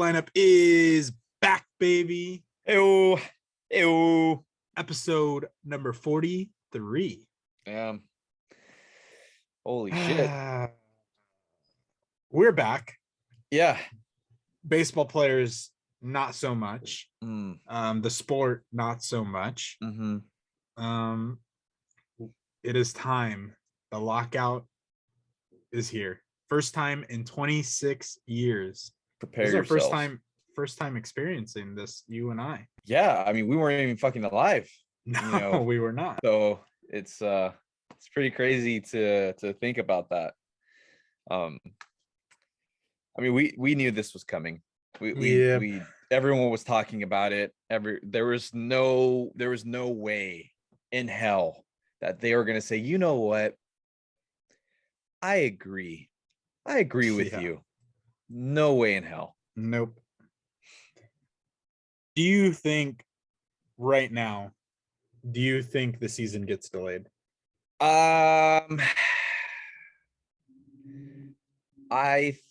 lineup is back, baby. Ew. Ew. Episode number 43. Holy shit. We're back. Yeah. Baseball players, not so much. The sport, not so much. It is time. The lockout is here. First time in 26 years. Prepare this is yourself. our first time experiencing this, you and I. Yeah, I mean, we weren't even fucking alive. No, we were not. So it's pretty crazy to think about that. I mean, we knew this was coming. We everyone was talking about it. There was no way in hell that they were gonna say, you know what? I agree with you. No way in hell. Nope. Do you think right now, the season gets delayed? I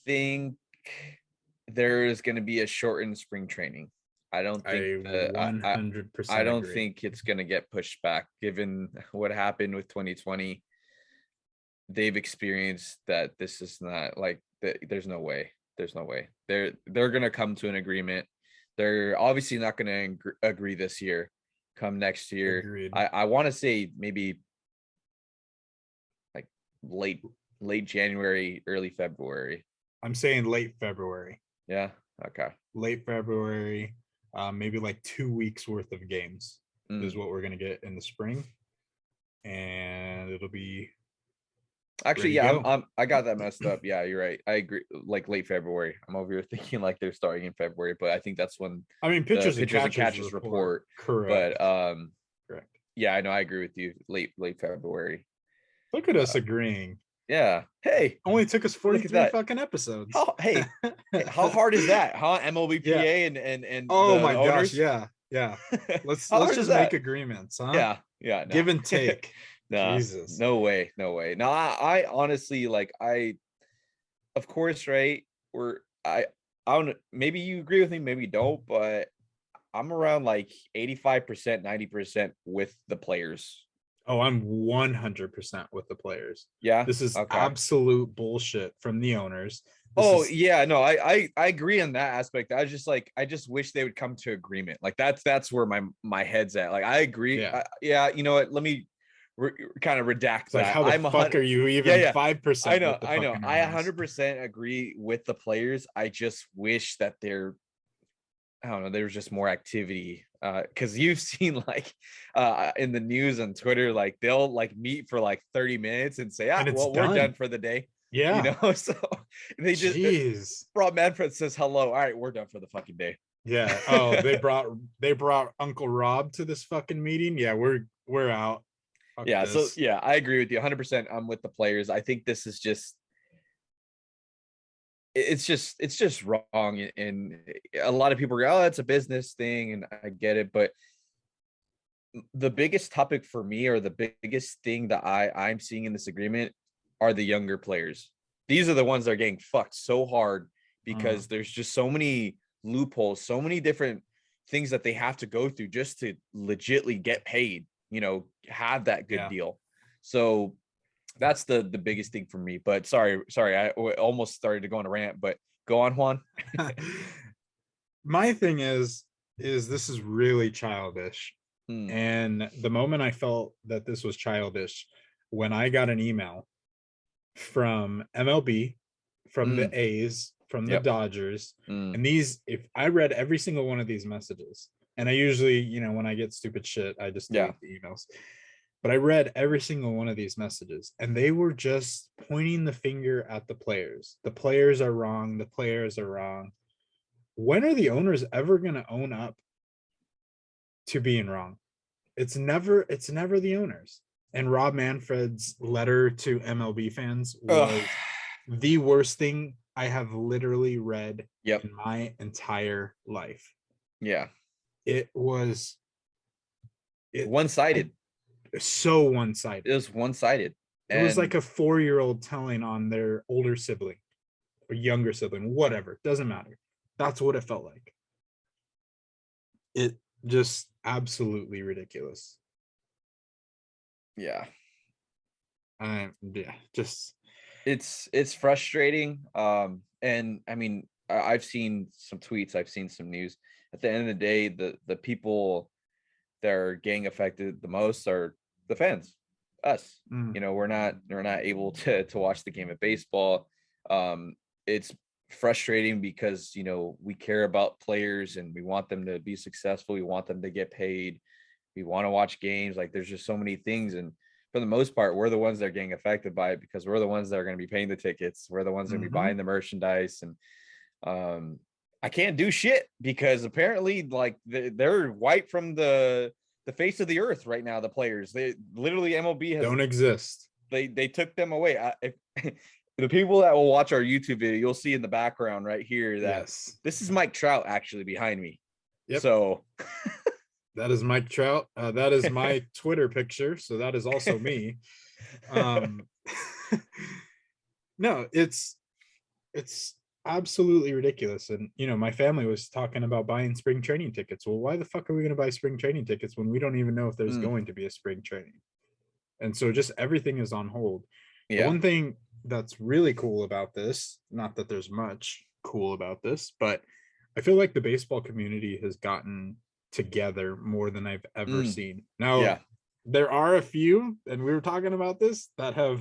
think there's going to be a shortened spring training. I don't think 100% I don't agree. think it's going to get pushed back given what happened with 2020. They've experienced that this is not like there's no way. They're going to come to an agreement. They're obviously not going to agree this year. Come next year. Agreed. I want to say maybe like late January, early February. I'm saying late February. Yeah. Okay. Late February, maybe like 2 weeks worth of games is what we're gonna get in the spring, and it'll be. Actually, yeah, I got that messed up. Yeah, you're right. I agree. Like late February. I'm over here thinking like they're starting in February, but I think that's when pitchers and catchers report. Correct. But correct. Yeah, I know. I agree with you. Late February. Look at us agreeing. Yeah. Hey, only took us 43 fucking episodes. How hard is that, huh? MLB PA and oh my owners? gosh, yeah. Let's just make agreements, huh? Yeah. No. Give and take. No, Jesus. No way. No, I honestly of course, right? I don't. Maybe you agree with me, maybe you don't, but I'm around like 85%, 90% with the players. Oh, I'm 100% with the players. Yeah, this is absolute bullshit from the owners. Yeah, no, I agree on that aspect. I just wish they would come to agreement. Like that's where my head's at. Like I agree. Yeah, you know what? Let me kind of redact that. How the fuck are you even 5%? I know. I 100% agree with the players. I just wish that there was just more activity. Because you've seen in the news and Twitter, like they'll meet for like 30 minutes and say, we're done for the day. Yeah, so they just Rob Manfred says hello. All right, we're done for the fucking day. Yeah. Oh, they brought Uncle Rob to this fucking meeting. Yeah, we're out. Fuck this. So yeah, I agree with you 100%. I'm with the players. I think this is just it's just wrong, and a lot of people go, it's a business thing, and I get it, but the biggest topic for me, or the biggest thing that I'm seeing in this agreement, are the younger players. These are the ones that are getting fucked so hard because there's just so many loopholes, so many different things that they have to go through just to legitly get paid, have that good deal. So that's the biggest thing for me. But sorry, I almost started to go on a rant, but go on, Juan. My thing is this is really childish. And the moment I felt that this was childish, when I got an email from MLB, from the A's, from the Dodgers, and if I read every single one of these messages, and I usually, when I get stupid shit, I just delete the emails. But I read every single one of these messages, and they were just pointing the finger at the players. The players are wrong. The players are wrong. When are the owners ever going to own up to being wrong? It's never the owners. And Rob Manfred's letter to MLB fans was the worst thing I have literally read in my entire life. Yeah. It was one-sided. So one-sided. It was one-sided. It was like a 4-year-old telling on their older sibling or younger sibling, whatever. Doesn't matter. That's what it felt like. It just absolutely ridiculous. Yeah. Yeah, just It's frustrating. And I mean, I've seen some tweets, I've seen some news. At the end of the day, the people that are getting affected the most are the fans, us. We're not able to watch the game of baseball. It's frustrating because we care about players and we want them to be successful. We want them to get paid. We want to watch games. Like, there's just so many things, and for the most part, we're the ones that are getting affected by it because we're the ones that are going to be paying the tickets. We're the ones that are going to be buying the merchandise, and I can't do shit because apparently, like, they're wiped from the face of the earth right now. The players, they literally, MLB don't exist. They took them away. If the people that will watch our YouTube video, you'll see in the background right here that this is Mike Trout actually behind me. Yep. So that is Mike Trout. That is my Twitter picture. So that is also me. No, it's absolutely ridiculous. And, my family was talking about buying spring training tickets. Well, why the fuck are we going to buy spring training tickets when we don't even know if there's going to be a spring training? And so just everything is on hold. Yeah. The one thing that's really cool about this, not that there's much cool about this, but I feel like the baseball community has gotten together more than I've ever seen. Now, there are a few, and we were talking about this, that have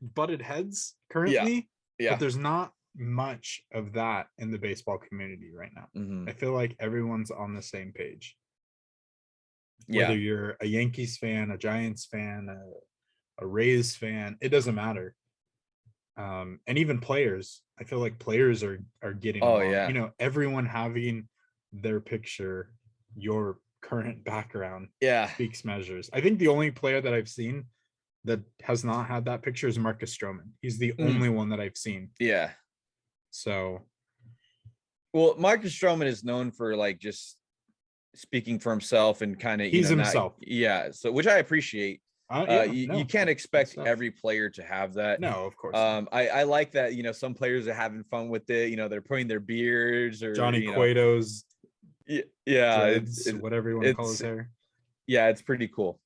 butted heads currently, but there's not much of that in the baseball community right now. I feel like everyone's on the same page. Whether you're a Yankees fan, a Giants fan, a Rays fan, it doesn't matter. And even players, I feel like players are getting along. Everyone having their picture, your current background, speaks measures. I think the only player that I've seen that has not had that picture is Marcus Strowman. He's the only one that I've seen. Yeah. So, well, Marcus Strowman is known for, like, just speaking for himself and kind of he's himself. So which I appreciate. You can't expect every player to have that. No, of course. I like that. Some players are having fun with it. They're putting their beards, or Johnny Cueto's. It's whatever you want to call his hair. Yeah, it's pretty cool.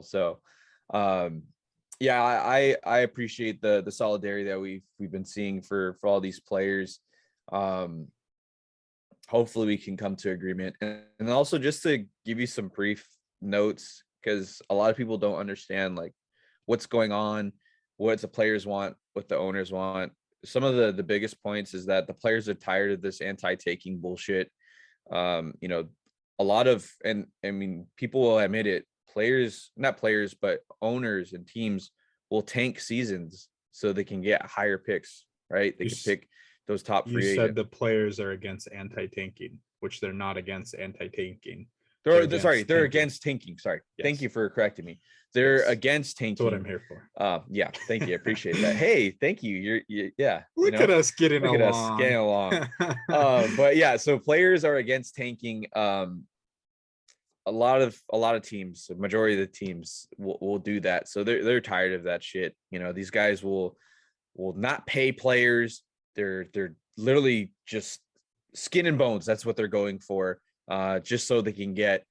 So, I appreciate the solidarity that we've been seeing for all these players. Hopefully we can come to agreement, and also just to give you some brief notes, because a lot of people don't understand, like, what's going on, what the players want, what the owners want. Some of the biggest points is that the players are tired of this anti-taking bullshit. A lot of, and I mean, people will admit it, not players, but owners and teams will tank seasons so they can get higher picks, right? They can pick those top free agents. You said the players are against anti-tanking, which they're not against anti-tanking. They're against tanking. Sorry. Yes. Thank you for correcting me. They're against tanking. That's what I'm here for. Yeah. Thank you. I appreciate that. Hey, thank you. Look at us getting along. But yeah, so players are against tanking. A lot of teams, the majority of the teams will do that. So they're tired of that shit. These guys will not pay players. They're literally just skin and bones. That's what they're going for. Just so they can get,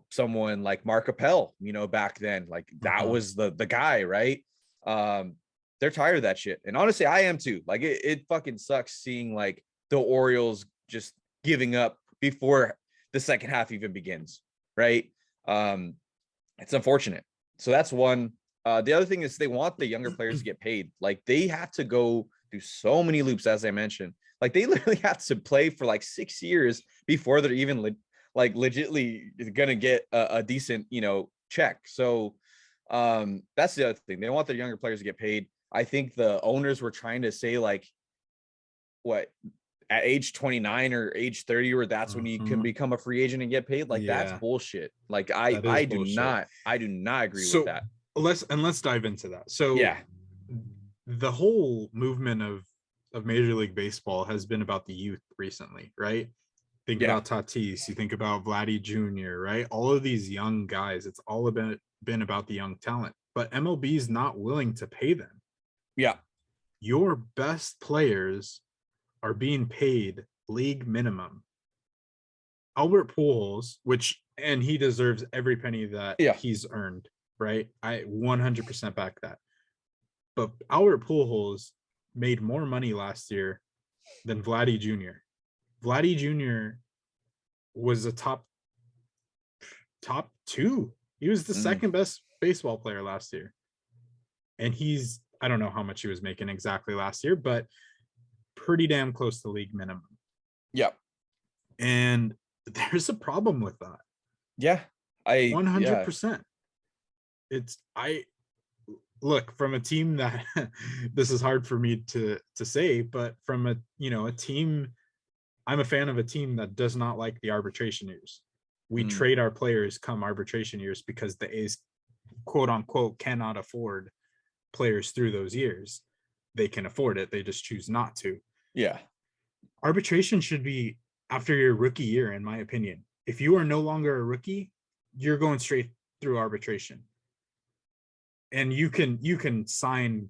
someone like Mark Appel, back then, like that was the guy, right? They're tired of that shit. And honestly, I am too. Like, it fucking sucks seeing, like, the Orioles just giving up before the second half even begins, right? It's unfortunate. So that's one. The other thing is they want the younger players to get paid. Like, they have to go through so many loops, as I mentioned. Like, they literally have to play for like 6 years before they're even legitly gonna get a decent, check. So that's the other thing. They want their younger players to get paid. I think the owners were trying to say, like, what, at age 29 or age 30, where that's when you can become a free agent and get paid. Like, that's bullshit. Like, I do not agree with that. Let's dive into that. So the whole movement of Major League Baseball has been about the youth recently, right? Think about Tatis, you think about Vladdy Jr., right? All of these young guys, it's all been about the young talent, but MLB is not willing to pay them. Yeah. Your best players are being paid league minimum. Albert Pujols, and he deserves every penny that he's earned, right? I 100% back that. But Albert Pujols made more money last year than Vladdy Jr. Vladdy Jr. was a top two. He was the second best baseball player last year. And I don't know how much he was making exactly last year, but pretty damn close to league minimum. Yep. And there's a problem with that. Yeah. 100%. I look from a team that this is hard for me to say, but from a team, I'm a fan of a team that does not like the arbitration years. We trade our players come arbitration years because the A's, quote unquote, cannot afford players through those years. They can afford it. They just choose not to. Yeah. Arbitration should be after your rookie year, in my opinion. If you are no longer a rookie, you're going straight through arbitration. And you can sign,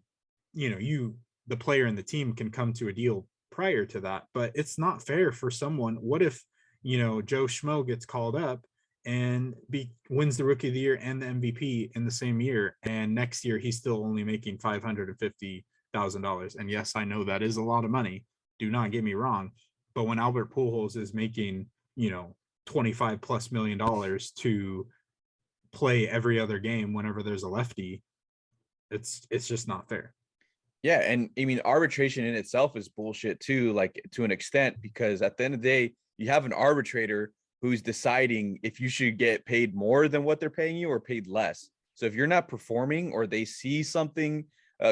the player and the team can come to a deal prior to that, but it's not fair for someone. What if, Joe Schmo gets called up and wins the rookie of the year and the MVP in the same year, and next year he's still only making $550,000? And yes, I know that is a lot of money. Do not get me wrong. But when Albert Pujols is making, $25+ million to play every other game whenever there's a lefty, it's just not fair. Yeah. And I mean, arbitration in itself is bullshit too, like to an extent, because at the end of the day, you have an arbitrator who's deciding if you should get paid more than what they're paying you or paid less. So if you're not performing or they see something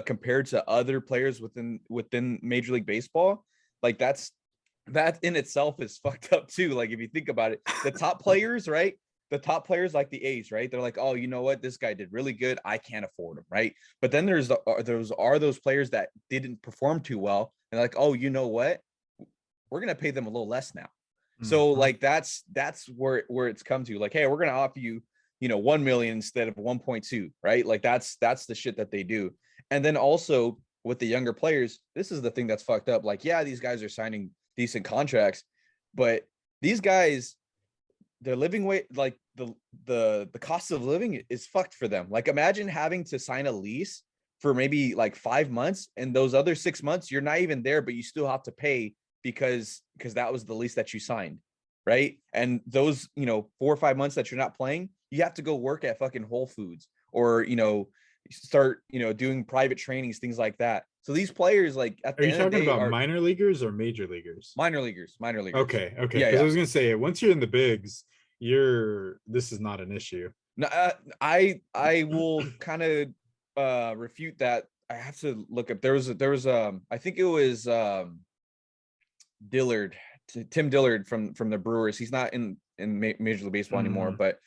compared to other players within Major League Baseball, like that in itself is fucked up too. Like if you think about it, the top players, right? The top players like the A's, right? They're like, oh, you know what? This guy did really good. I can't afford him, right? But then there's those players that didn't perform too well. And like, oh, you know what? We're going to pay them a little less now. So like that's where it's come to, like, hey, we're going to offer you, 1 million instead of 1.2, right? Like that's the shit that they do. And then also with the younger players, this is the thing that's fucked up. Like, yeah, these guys are signing decent contracts, but these guys, their living wage, like the cost of living is fucked for them. Like imagine having to sign a lease for maybe like 5 months, and those other 6 months you're not even there, but you still have to pay because that was the lease that you signed, right? And those 4 or 5 months that you're not playing, you have to go work at fucking Whole Foods or start doing private trainings, things like that. So these players, like, at the Are you end of the talking day, about are minor leaguers or major leaguers? minor leaguers. Okay. Yeah, Because I was gonna say, once you're in the bigs, this is not an issue. No, I will kind of refute that. I have to look up. There was I think it was Dillard, Tim Dillard from the Brewers. He's not in Major League Baseball anymore, but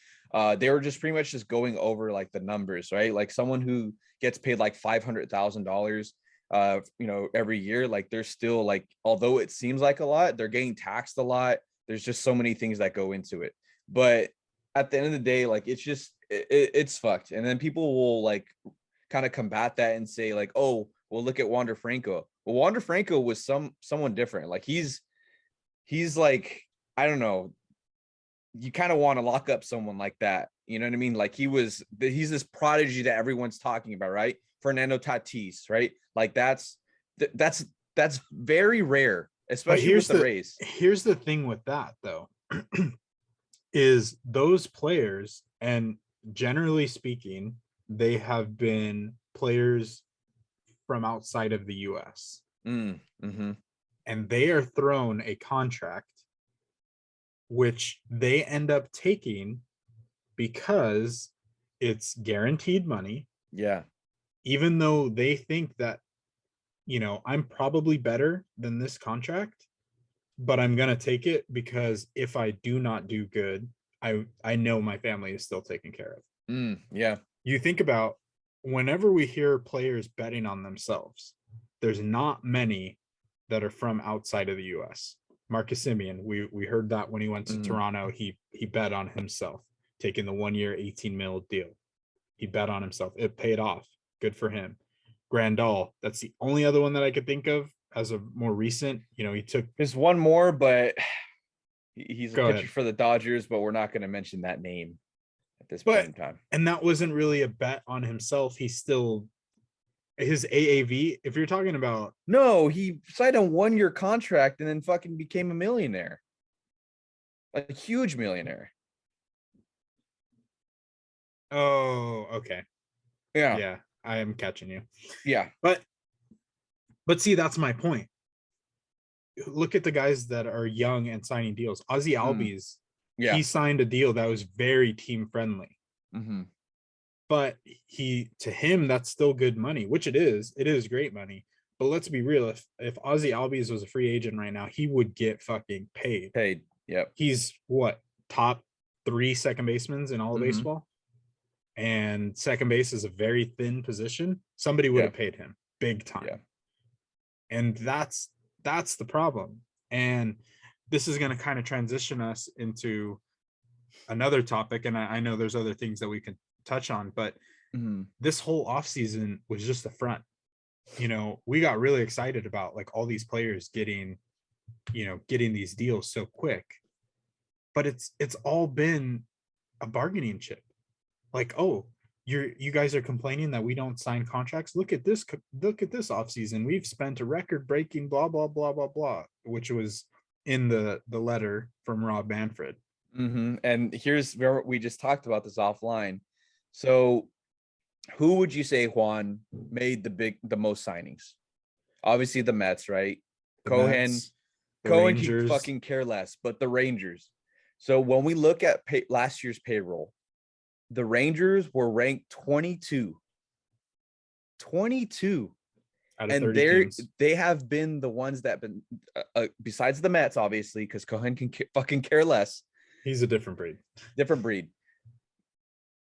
they were just pretty much just going over like the numbers, right? Like someone who gets paid like $500,000 every year, like they're still, like, although it seems like a lot, they're getting taxed a lot. There's just so many things that go into it. But at the end of the day, like, it's just it's fucked. And then people will like kind of combat that and say like, oh, well, look at Wander Franco. Well, Wander Franco was someone different. Like he's like, I don't know, you kind of want to lock up someone like that. You know what I mean? Like he's this prodigy that everyone's talking about, right? Fernando Tatis, right? Like that's very rare, especially with the Rays. Here's the thing with that though, is those players, and generally speaking, they have been players from outside of the US. Mm-hmm. And they are thrown a contract which they end up taking because it's guaranteed money. Yeah. Even though they think that, I'm probably better than this contract, but I'm going to take it because if I do not do good, I know my family is still taken care of. Yeah. You think about whenever we hear players betting on themselves, there's not many that are from outside of the US. Marcus Semien, we heard that when he went to Toronto, he bet on himself, taking the 1 year, 18 mil deal. He bet on himself. It paid off. Good for him. Grandal, that's the only other one that I could think of as a more recent, he took. There's one more, but he's a Go pitcher ahead. for the Dodgers, but we're not going to mention that name at this point in time. And that wasn't really a bet on himself. He's still his AAV. If you're talking about, no, he signed a 1-year contract and then fucking became a millionaire, a huge millionaire. Oh, okay. Yeah, I am catching you. Yeah, but see, that's my point. Look at the guys that are young and signing deals. Ozzy Albies, he signed a deal that was very team friendly. Mm-hmm. But to him, that's still good money, which it is. It is great money. But let's be real. If Ozzy Albies was a free agent right now, he would get fucking paid. Yep. He's what, top 3 second basemen in all of baseball? And second base is a very thin position. Somebody would have paid him big time. Yeah. And that's the problem. And this is going to kind of transition us into another topic. And I know there's other things that we can touch on, but this whole offseason was just the front. We got really excited about like all these players getting these deals so quick, but it's all been a bargaining chip. Like, oh, you guys are complaining that we don't sign contracts. Look at this offseason. We've spent a record-breaking blah blah blah blah blah, which was in the letter from Rob Manfred. And here's where we just talked about this offline. So who would you say, Juan, made the most signings? Obviously the Mets, right? Cohen can fucking care less, but the Rangers. So when we look at last year's payroll, the Rangers were ranked 22 out of 30 teams. They have been the ones that been besides the Mets, obviously, because Cohen can fucking care less. He's a different breed.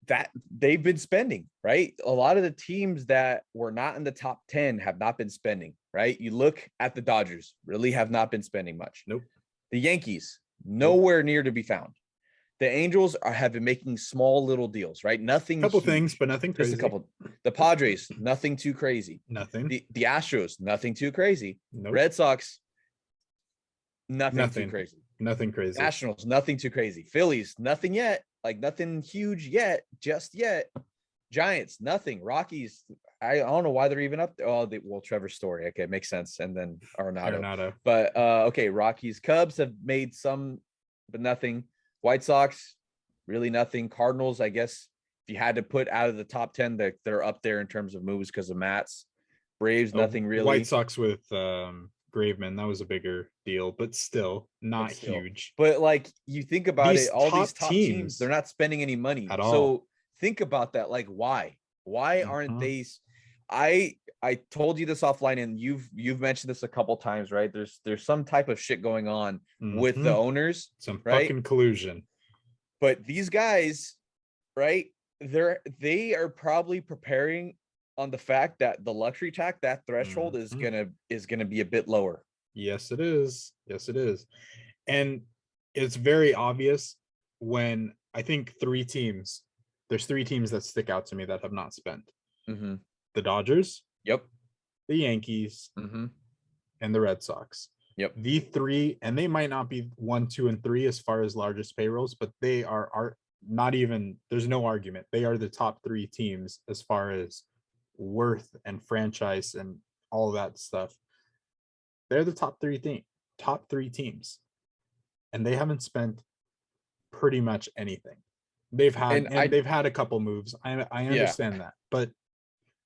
That they've been spending, right? A lot of the teams that were not in the top 10 have not been spending, right? You look at the Dodgers, really have not been spending much. Nope. The Yankees, nowhere near to be found. The Angels have been making small little deals, right? Nothing. Couple things, but nothing crazy. Just a couple. The Padres, nothing too crazy. Nothing. The Astros, nothing too crazy. Nope. Red Sox, nothing too crazy. Nothing crazy. Nationals, nothing too crazy. Phillies, nothing yet. Like nothing huge yet, just yet. Giants, nothing. Rockies, I don't know why they're even up there. Oh, Trevor Story. Okay, makes sense. And then Arenado. But okay, Rockies, Cubs have made some, but nothing. White Sox, really nothing. Cardinals, I guess if you had to put out of the top 10, they're up there in terms of moves because of Mats. Braves, nothing really. White Sox with Graveman, that was a bigger deal, but still not huge. But like you think about it, all these top teams, they're not spending any money at all. So think about that. Like why aren't they? I told you this offline, and you've mentioned this a couple times, right? There's some type of shit going on with the owners, some fucking collusion. But these guys, right? They are probably preparing on the fact that the luxury tax, that threshold is gonna be a bit lower. Yes, it is. And it's very obvious when I think there's 3 teams that stick out to me that have not spent. The Dodgers, yep, the Yankees, and the Red Sox. Yep. The 3, and they might not be 1, 2, and 3 as far as largest payrolls, but they are not even, there's no argument. They are the top 3 teams as far as worth and franchise and all that stuff. They're the top 3 teams, and they haven't spent pretty much anything. They've had a couple moves. I understand that, but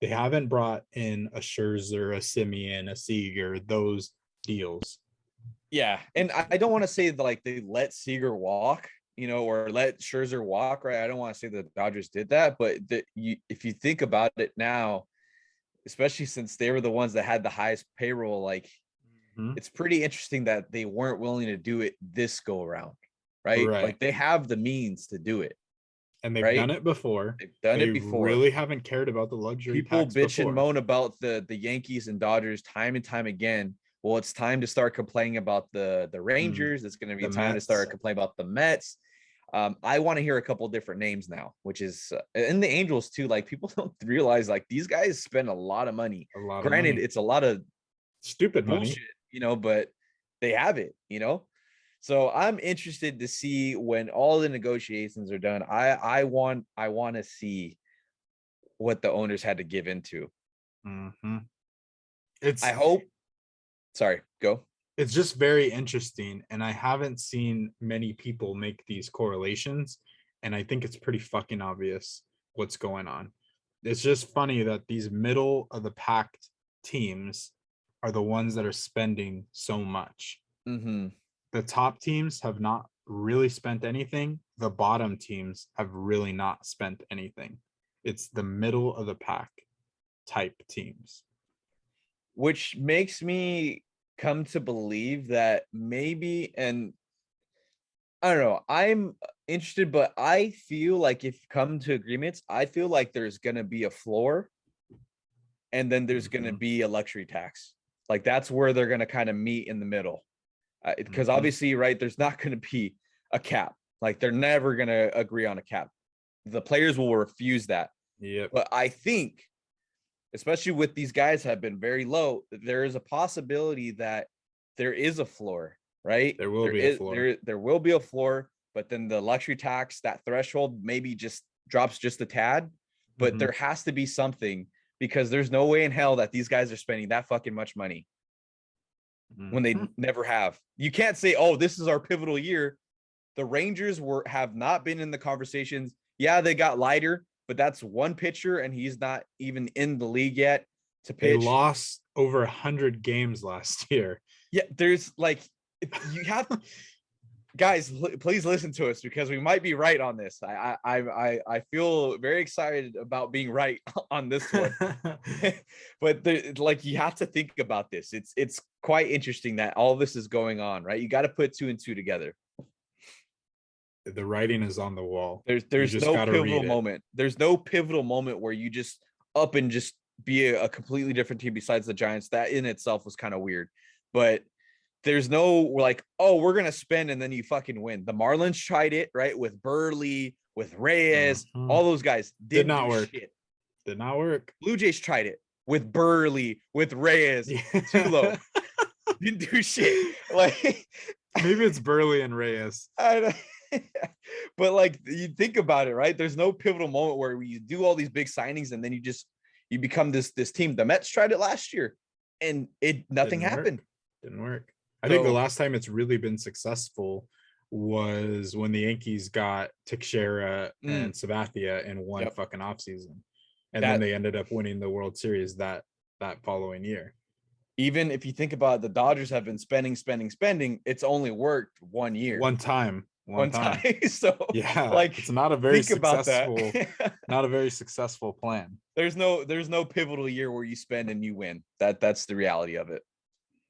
they haven't brought in a Scherzer, a Simeon, a Seager, those deals. Yeah, and I don't want to say that like they let Seager walk, or let Scherzer walk, right? I don't want to say the Dodgers did that, but if you think about it now, especially since they were the ones that had the highest payroll, like it's pretty interesting that they weren't willing to do it this go around, right? Like they have the means to do it. And they've done it before. They really haven't cared about the luxury people tax bitch before. And moan about the Yankees and Dodgers time and time again. Well, it's time to start complaining about the Rangers. It's going to be time to start complaining about the Mets. I want to hear a couple of different names now, which is and the Angels too. Like people don't realize like these guys spend a lot of money. Granted, it's a lot of Stupid bullshit, money. but they have it, So I'm interested to see when all the negotiations are done. I want to see what the owners had to give into. Mm-hmm. I hope. Sorry, go. It's just very interesting, and I haven't seen many people make these correlations, and I think it's pretty fucking obvious what's going on. It's just funny that these middle of the pack teams are the ones that are spending so much. Mm-hmm. The top teams have not really spent anything. The bottom teams have really not spent anything. It's the middle of the pack type teams. Which makes me come to believe that maybe, and I don't know, I'm interested, but I feel like if you come to agreements, I feel like there's going to be a floor and then there's going to be a luxury tax. Like that's where they're going to kind of meet in the middle. Because obviously, right, there's not going to be a cap. Like they're never going to agree on a cap. The players will refuse that. Yeah. But I think, especially with these guys have been very low, there is a possibility that there is a floor, right? There will be a floor. There will be a floor, but then the luxury tax, that threshold maybe just drops just a tad, but there has to be something because there's no way in hell that these guys are spending that fucking much money when they never have. You can't say, oh, this is our pivotal year. The Rangers have not been in the conversations. Yeah, they got lighter, but that's one pitcher, and he's not even in the league yet to pitch. They lost over 100 games last year. Yeah, there's like, you have guys, please listen to us because we might be right on this. I feel very excited about being right on this one. But like you have to think about this. It's quite interesting that all this is going on, right? You got to put 2 and 2 together. The writing is on the wall. There's no pivotal moment. There's no pivotal moment where you just up and just be a completely different team besides the Giants. That in itself was kind of weird. But there's no like, oh, we're going to spend and then you fucking win. The Marlins tried it, right? With Burley, with Reyes, all those guys did not work. Shit. Did not work. Blue Jays tried it with Burley, with Reyes, too low. Didn't do shit. Like maybe it's Burley and Reyes. But like you think about it, right? There's no pivotal moment where you do all these big signings and then you become this team. The Mets tried it last year and nothing happened. Didn't work. I think the last time it's really been successful was when the Yankees got Teixeira and Sabathia in one fucking offseason. And then they ended up winning the World Series that following year. Even if you think about it, the Dodgers have been spending. It's only worked 1 year. One time. So yeah, like it's not a very successful not a very successful plan. There's no pivotal year where you spend and you win. That's the reality of it.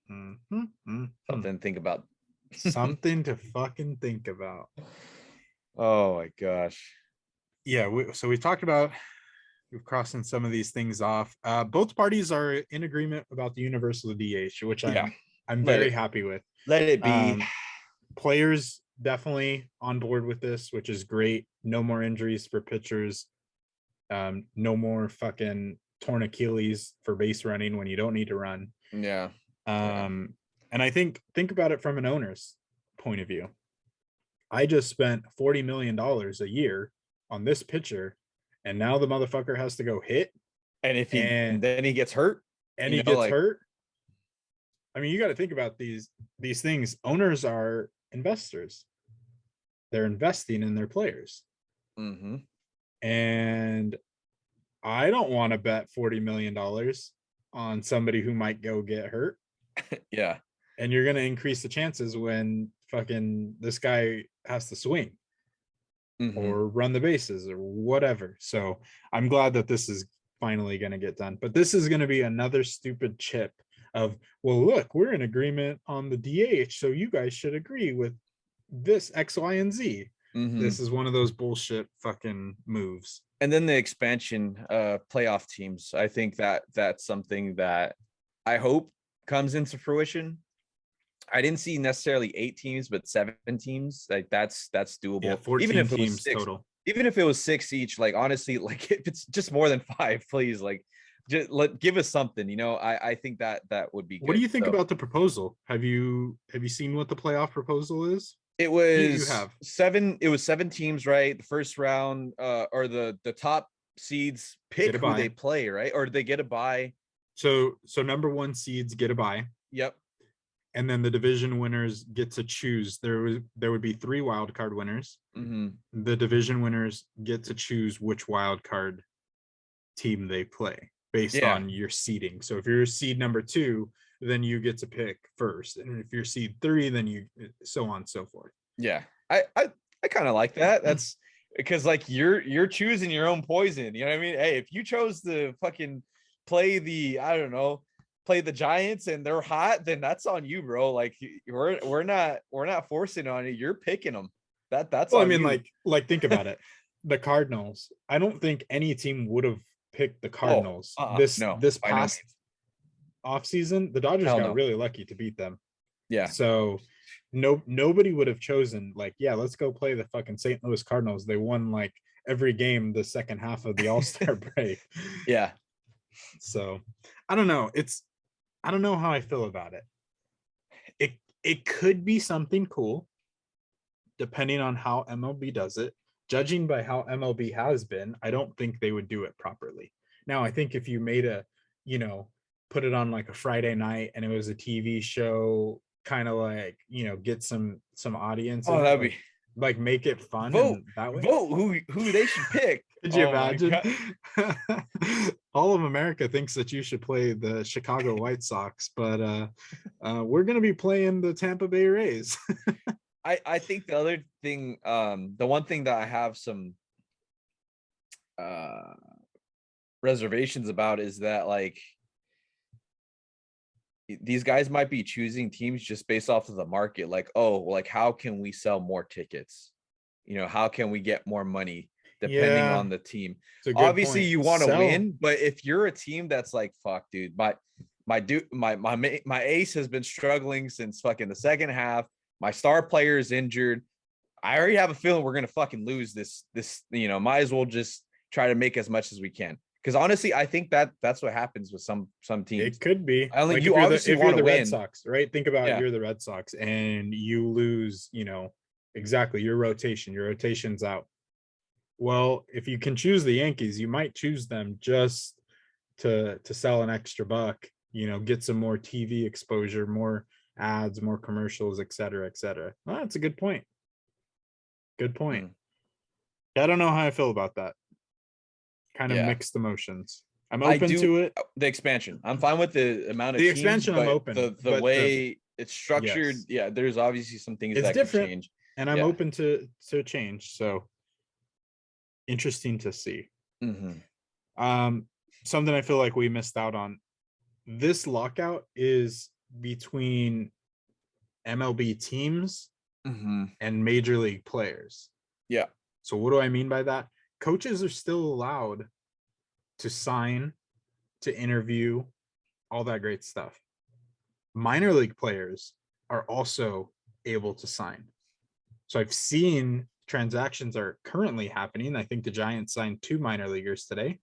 Something to think about. Something to fucking think about. Oh my gosh. Yeah, we've talked about, we've crossing some of these things off. Both parties are in agreement about the universal DH, which I'm very happy with. Let it be. Players definitely on board with this, which is great. No more injuries for pitchers. No more fucking torn Achilles for base running when you don't need to run. Yeah. And I think about it from an owner's point of view. I just spent $40 million a year on this pitcher, and now the motherfucker has to go hit. And then he gets hurt. And he gets hurt. I mean, you got to think about these things. Owners are investors. They're investing in their players. And I don't want to bet $40 million on somebody who might go get hurt. Yeah. And you're going to increase the chances when fucking this guy has to swing or run the bases or whatever. So I'm glad that this is finally going to get done. But this is going to be another stupid chip of, well, look, we're in agreement on the DH, so you guys should agree with this X, Y, and Z. This is one of those bullshit fucking moves. And then the expansion playoff teams. I think that's something that I hope comes into fruition. I didn't see necessarily 8 teams, but 7 teams. Like that's doable. Yeah, 14 even if it was 6 total. Even if it was 6 each, like honestly, like if it's just more than 5, please. Like just give us something, you know. I think that would be good. What do you think about the proposal? Have you seen what the playoff proposal is? It was you have 7. It was 7 teams, right? The first round, or the top seeds pick who they play, right? Or they get a bye. So number 1 seeds get a bye. Yep. And then the division winners get to choose. There would be 3 wild card winners. Mm-hmm. The division winners get to choose which wild card team they play based on your seeding. So if you're seed number 2, then you get to pick first, and if you're seed 3, then you so on and so forth. Yeah, I kind of like that. That's because like you're choosing your own poison. You know what I mean? Hey, if you chose to fucking play the play the Giants and they're hot, then that's on you, bro. Like we're not forcing on you. You're picking them. That's. Well, I mean, you. like think about it. The Cardinals. I don't think any team would have picked the Cardinals this past offseason. The Dodgers got really lucky to beat them. Yeah. So nobody would have chosen like, yeah, let's go play the fucking St. Louis Cardinals. They won like every game the second half of the All-Star break. Yeah. So I don't know. I don't know how I feel about it. It could be something cool depending on how MLB does it. Judging by how MLB has been, I don't think they would do it properly. Now, I think if you made put it on like a Friday night and it was a TV show, kind of like, get some audience. Oh, that'd be like make it fun. Vote that way. Vote who they should pick. Could you imagine? All of America thinks that you should play the Chicago White Sox, but we're going to be playing the Tampa Bay Rays. I think the other thing, the one thing that I have some reservations about is that like these guys might be choosing teams just based off of the market. Like, oh, like how can we sell more tickets? How can we get more money depending on the team? Obviously, you want to win, but if you're a team that's like, fuck, dude, my ace has been struggling since fucking the second half. My star player is injured. I already have a feeling we're gonna fucking lose this. Might as well just try to make as much as we can. Because honestly, I think that's what happens with some teams. It could be. I like you obviously want to win. Red Sox, right? Think about you're the Red Sox and you lose. Exactly your rotation. Your rotation's out. Well, if you can choose the Yankees, you might choose them just to sell an extra buck. Get some more TV exposure, more ads, more commercials, et cetera, et cetera. Oh, that's a good point. Good point. I don't know how I feel about that. Kind of mixed emotions. I'm open to it. The expansion. I'm fine with the amount of the expansion. I'm open. The way it's structured, there's obviously some things that could change. And I'm open to change. So interesting to see. Mm-hmm. Something I feel like we missed out on. This lockout is between MLB teams and major league players. Yeah. So what do I mean by that? Coaches are still allowed to sign, to interview, all that great stuff. Minor league players are also able to sign. So I've seen transactions are currently happening. I think the Giants signed 2 minor leaguers today.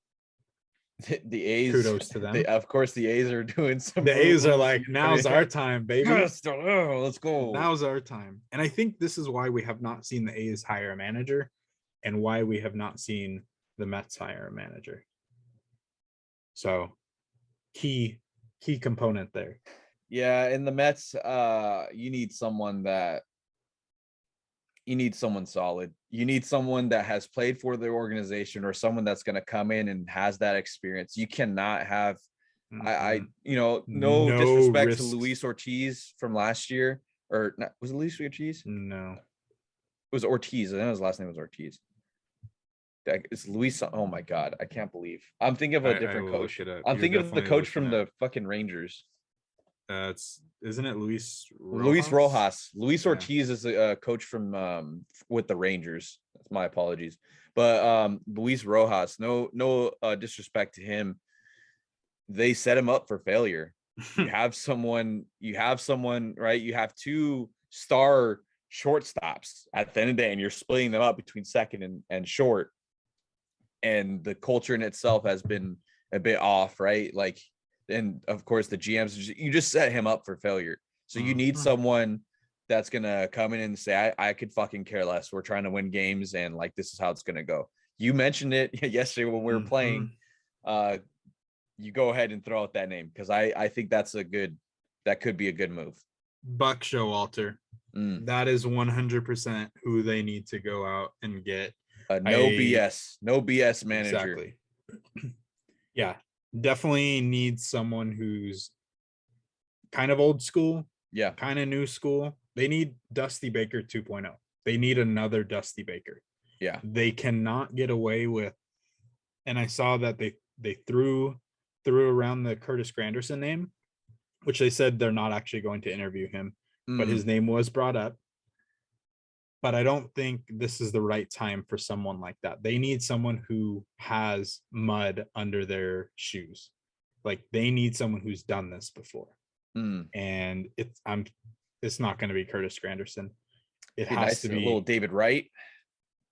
The A's, kudos to them. Of course, the A's are doing some. The A's are like, now's our time, baby. Let's go. Now's our time. And I think this is why we have not seen the A's hire a manager, and why we have not seen the Mets hire a manager. So, key component there. Yeah, in the Mets, you need someone solid. You need someone that has played for the organization, or someone that's going to come in and has that experience. You cannot have, no disrespect to Luis Ortiz from last year, or not, was it Luis Ortiz? No, it was Ortiz. I know his last name was Ortiz. It's Luis. Oh my God, I can't believe I'm thinking of a different coach. I'm thinking of the coach from the fucking Rangers. Isn't it Luis Rojas? Luis Rojas. Luis Ortiz is a coach from with the Rangers. That's my apologies. But Luis Rojas, no disrespect to him. They set him up for failure. You have someone, right? You have 2 star shortstops at the end of the day, and you're splitting them up between second and short. And the culture in itself has been a bit off, right? Like, and of course the GMs, you just set him up for failure. So you need someone that's gonna come in and say, I could fucking care less. We're trying to win games, and like this is how it's gonna go. You mentioned it yesterday when we were playing. You go ahead and throw out that name because I think that could be a good move. Buck Showalter. That is 100% who they need to go out and get. No BS manager. Exactly. Yeah, definitely need someone who's kind of old school, kind of new school. They need Dusty Baker 2.0. They need another Dusty Baker. Yeah, they cannot get away with. And I saw that they threw around the Curtis Granderson name, which they said they're not actually going to interview him, but his name was brought up. But I don't think this is the right time for someone like that. They need someone who has mud under their shoes. Like they need someone who's done this before. And it's not going to be Curtis Granderson. It has to be a little David Wright.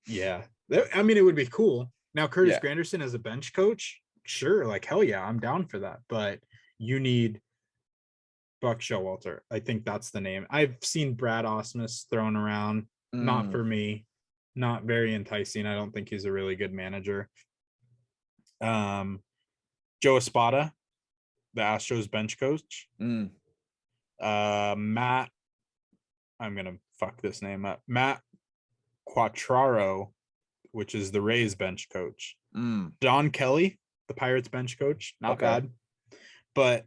Yeah. I mean, it would be cool. Now, Curtis Granderson as a bench coach, sure, like hell yeah, I'm down for that. But you need Buck Showalter. I think that's the name. I've seen Brad Osmus thrown around. Not for me. Not very enticing. I don't think he's a really good manager. Joe Espada, the Astros bench coach. Matt, I'm gonna fuck this name up. Matt Quattraro, which is the Rays bench coach. Don Kelly, the Pirates bench coach. Not bad. But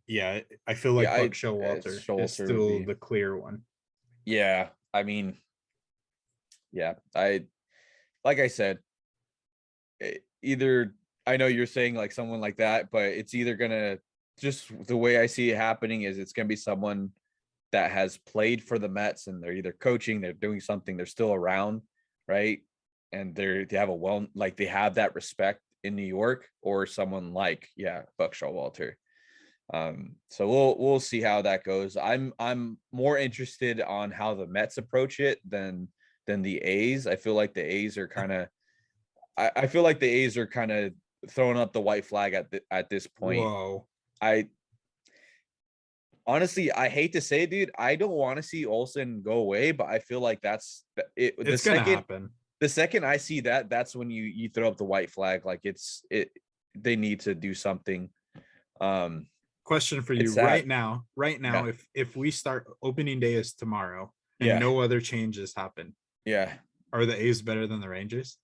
yeah, I feel like Buck Showalter is still the clear one. Yeah, I mean, like I said, either I know you're saying like someone like that, but it's either gonna, just the way I see it happening is it's gonna be someone that has played for the Mets and they're either coaching, they're doing something, they're still around, right? And they have that respect in New York, or someone like Buck Showalter. So we'll see how that goes. I'm more interested on how the Mets approach it than the A's. I feel like the A's are kind of I feel like the A's are kind of throwing up the white flag at this point. Whoa. Honestly, I hate to say it, dude, I don't want to see Olsen go away, but I feel like that's it. It's gonna happen. The second I see that, that's when you throw up the white flag. Like they need to do something. Question for you right now. If we start, opening day is tomorrow and no other changes happen. Are the A's better than the Rangers?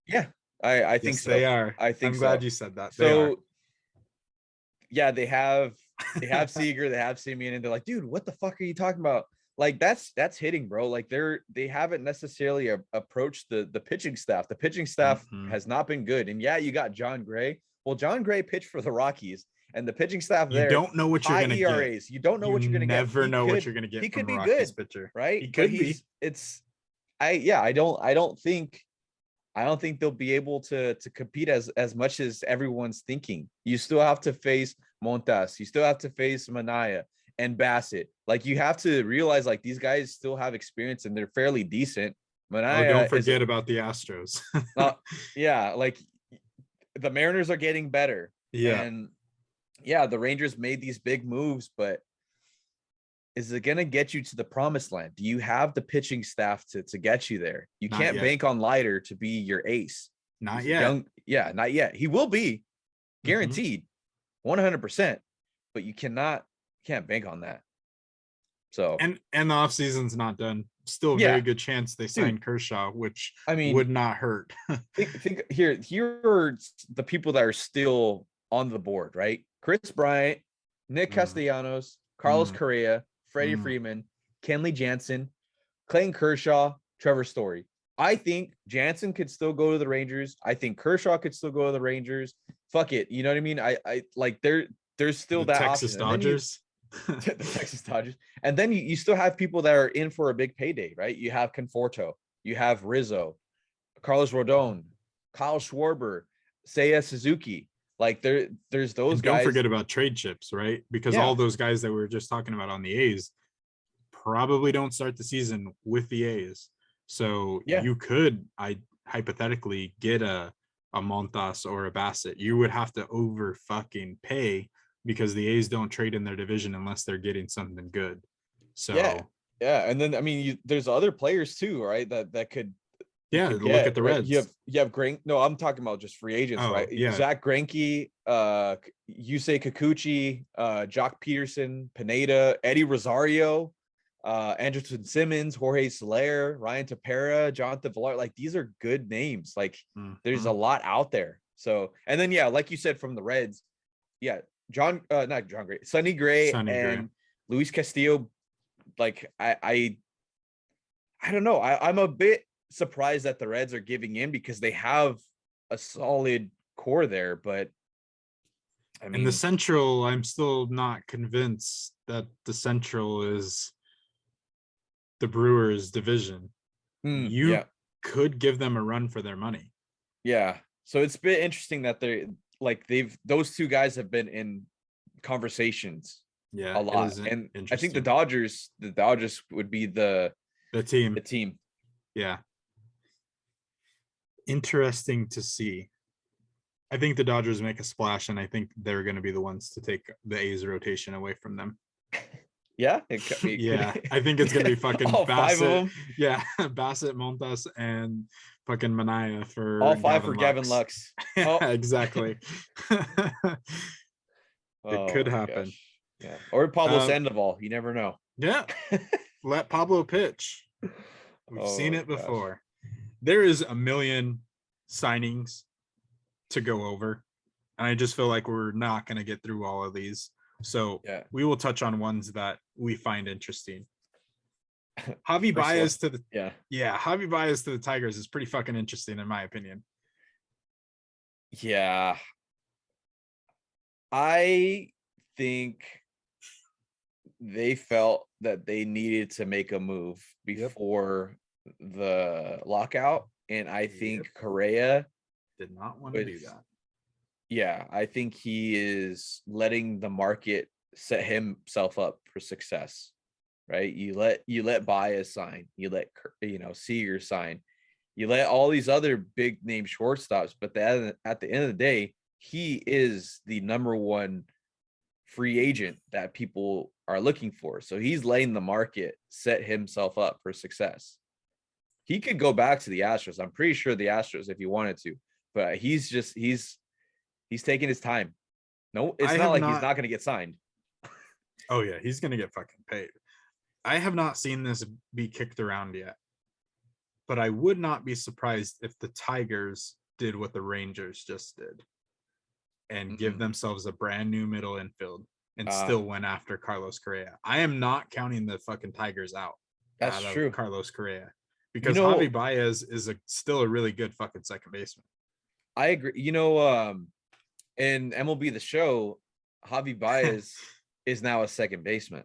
Yeah, I think so. They are. I'm glad you said that. So they have Seager, they have Simeon, and they're like, dude, what the fuck are you talking about? Like that's hitting, bro. Like they haven't necessarily approached the pitching staff. The pitching staff has not been good. And you got John Gray. Well, John Gray pitched for the Rockies, and the pitching staff there, you don't know what you're gonna ERAs. get. You don't know what you're gonna get. Never know what you're gonna get. He could be Rockies good, pitcher, right? He could be. I don't think they'll be able to compete as much as everyone's thinking. You still have to face Montas. You still have to face Manaya and Bassett. Like, you have to realize, like, these guys still have experience and they're fairly decent. Manaya, don't forget about the Astros. Like the Mariners are getting better. And the Rangers made these big moves, but is it going to get you to the promised land? Do you have the pitching staff to get you there? You can't bank on Leiter to be your ace. Not yet. Not yet. He will be guaranteed 100%, but you can't bank on that. So, and the off season's not done. Still a very good chance they sign Kershaw, which would not hurt. think here are the people that are still on the board, right? Chris Bryant, Nick Castellanos, Carlos Correa, Freddie Freeman, Kenley Jansen, Clayton Kershaw, Trevor Story. I think Jansen could still go to the Rangers. I think Kershaw could still go to the Rangers. Fuck it. You know what I mean? I like there's still that Texas option. Dodgers. The Texas Dodgers. And then you still have people that are in for a big payday, right? You have Conforto, you have Rizzo, Carlos Rodon, Kyle Schwarber, Seiya Suzuki. Like there's those and guys. Don't forget about trade chips, right? Because all those guys that we were just talking about on the A's probably don't start the season with the A's. So you could, hypothetically get a a Montas or a Bassett. You would have to over fucking pay because the A's don't trade in their division unless they're getting something good. So yeah. And then I mean, there's other players too, right? That could look at the right? Reds. You have Grank. No, I'm talking about just free agents, right? Yeah. Zach Greinke, Yusei Kikuchi, Jock Peterson, Pineda, Eddie Rosario, Anderson Simmons, Jorge Soler, Ryan Tepera, Jonathan Villar. Like, these are good names. Like, there's a lot out there. So, and then like you said, from the Reds, not John Gray, Sonny Gray and Luis Castillo. Like, I don't know. I'm a bit surprised that the Reds are giving in because they have a solid core there, but I mean, in the Central, I'm still not convinced that the Central is the Brewers division. You could give them a run for their money. Yeah. So it's been interesting that those two guys have been in conversations a lot. And I think the Dodgers would be the team. Yeah. Interesting to see. I think the Dodgers make a splash, and I think they're going to be the ones to take the A's rotation away from them. Yeah. I think it's going to be fucking all Bassett. 5 of them. Yeah. Bassett, Montas, and fucking Manaea for all 5 for Gavin Lux. Exactly. It could happen. Gosh. Yeah. Or Pablo Sandoval. You never know. Yeah. Let Pablo pitch. We've seen it before. There is a million signings to go over, and I just feel like we're not going to get through all of these. So we will touch on ones that we find interesting. Javi Baez to the Javi Baez to the Tigers is pretty fucking interesting in my opinion. Yeah. I think they felt that they needed to make a move before the lockout, and I think Correa did not want to do that. Yeah, I think he is letting the market set himself up for success, right? You let Baez sign, you let Seager sign, you let all these other big name shortstops, but at the end of the day, he is the number one free agent that people are looking for. So he's letting the market set himself up for success. He could go back to the Astros. I'm pretty sure the Astros if he wanted to, but he's taking his time. No, it's not like he's not going to get signed. Oh yeah, he's going to get fucking paid. I have not seen this be kicked around yet, but I would not be surprised if the Tigers did what the Rangers just did and give themselves a brand new middle infield and still went after Carlos Correa. I am not counting the fucking Tigers out. That's true. Carlos Correa, because Javi Baez is still a really good fucking second baseman. I agree. In MLB The Show, Javi Baez is now a second baseman.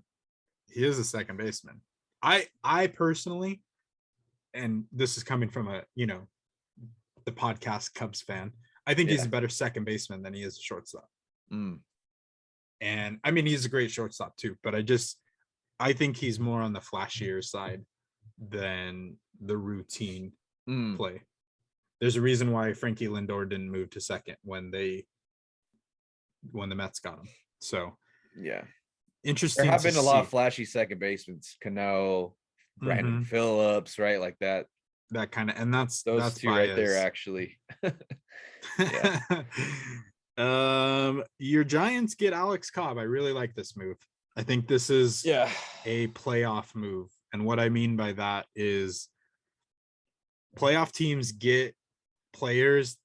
He is a second baseman. I personally, and this is coming from the podcast Cubs fan, I think he's a better second baseman than he is a shortstop. And I mean, he's a great shortstop too, but I think he's more on the flashier side than the routine play. There's a reason why Frankie Lindor didn't move to second when the Mets got him. So interesting. There have been a lot of flashy second basemen, Cano, Brandon Phillips, right? Like that. That kind of, and that's those two Baez right there, actually. Your Giants get Alex Cobb. I really like this move. I think this is a playoff move. And what I mean by that is playoff teams get players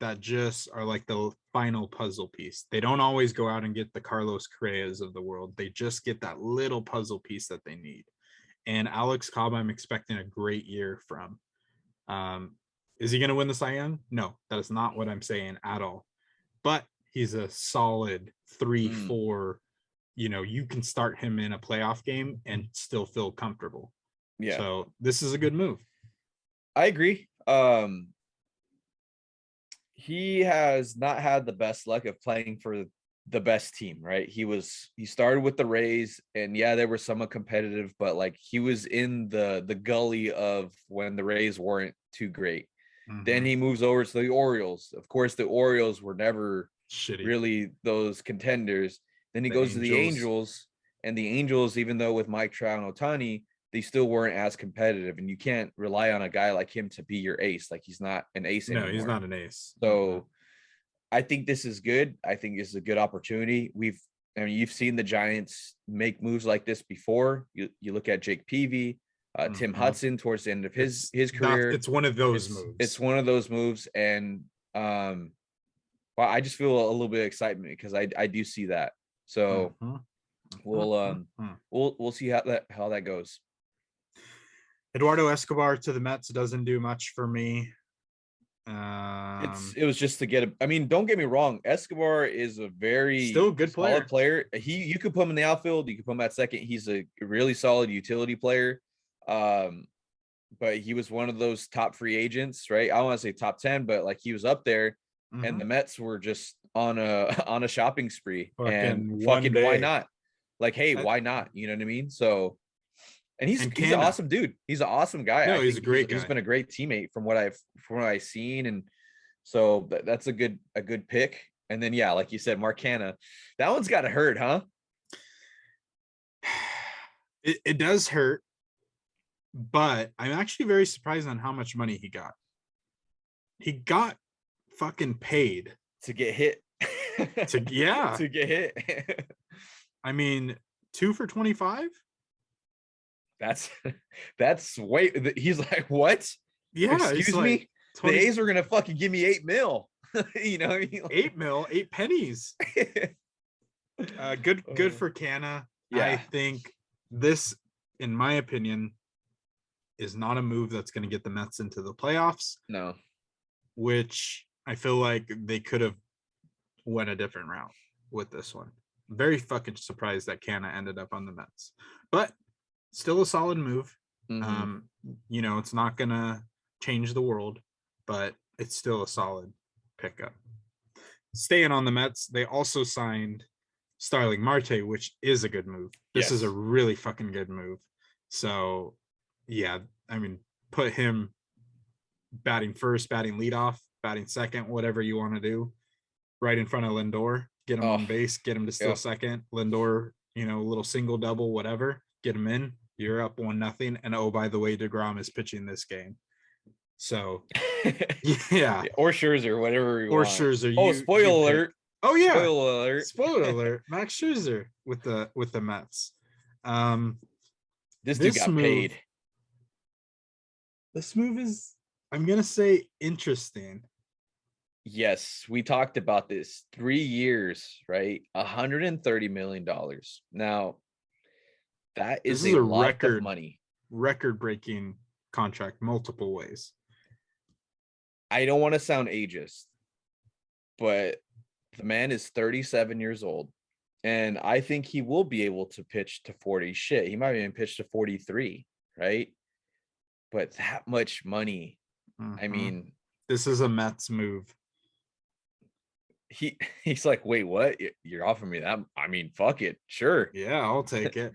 that just are like the final puzzle piece. They don't always go out and get the Carlos Correas of the world. They just get that little puzzle piece that they need. And Alex Cobb, I'm expecting a great year from. Is he going to win the Cy Young? No, that is not what I'm saying at all. But he's a solid 3-4. You can start him in a playoff game and still feel comfortable. Yeah. So this is a good move. I agree. He has not had the best luck of playing for the best team, right? He started with the Rays, and they were somewhat competitive, but like he was in the gully of when the Rays weren't too great. Then he moves over to the Orioles. Of course, the Orioles were never Shitty. really those contenders. Then he goes to the Angels, and the Angels, even though with Mike Trout and Ohtani, they still weren't as competitive. And you can't rely on a guy like him to be your ace. Like, he's not an ace anymore. No, he's not an ace. So I think this is good. I think this is a good opportunity. You've seen the Giants make moves like this before. You look at Jake Peavy, Tim Hudson towards the end of his career. It's one of those moves. It's one of those moves. And well, I just feel a little bit of excitement because I do see that. So we'll see how that goes. Eduardo Escobar to the Mets doesn't do much for me. It was just to get don't get me wrong, Escobar is a very still good player. You could put him in the outfield, you could put him at second. He's a really solid utility player. But he was one of those top free agents, right? I don't want to say top 10, but like he was up there, and the Mets were just on a shopping spree. Fucking why not? Like, hey, why not? You know what I mean? So, and he's an awesome dude. He's an awesome guy. No, he's a great guy. He's been a great teammate from what I've seen, and so that's a good pick. And then like you said, Mark Canha, that one's got to hurt, huh? It does hurt, but I'm actually very surprised on how much money he got. He got fucking paid to get hit. to get hit. I mean, 2 for 25. That's he's like, what? Yeah, excuse me. 20... The A's are gonna fucking give me $8 million. You know what I mean? Like... 8 mil, 8 pennies. Good for Canha. Yeah. I think this, in my opinion, is not a move that's going to get the Mets into the playoffs. No. Which I feel like they could have went a different route with this one. Very fucking surprised that Canha ended up on the Mets. But still a solid move. It's not going to change the world, but it's still a solid pickup. Staying on the Mets, they also signed Starling Marte, which is a good move. This is a really fucking good move. So, yeah, I mean, put him batting first, batting leadoff, batting second, whatever you want to do, right in front of Lindor. Get him on base, get him to steal second. Lindor, a little single, double, whatever. Get him in. You're up 1-0. And oh, by the way, DeGrom is pitching this game. So, yeah. Or Scherzer, whatever you want. Scherzer. Spoiler alert. Oh, yeah. Spoiler alert. Spoiler alert. Max Scherzer with the Mets. This dude got paid. This move is, I'm going to say, interesting. Yes, we talked about this. 3 years, right? $130 million. Now, that is a lot of money. Record-breaking contract, multiple ways. I don't want to sound ageist, but the man is 37 years old, and I think he will be able to pitch to 40. Shit, he might even pitch to 43, right? But that much money, I mean, this is a Mets move. He's like, wait, what? You're offering me that? I mean, fuck it, sure. Yeah, I'll take it.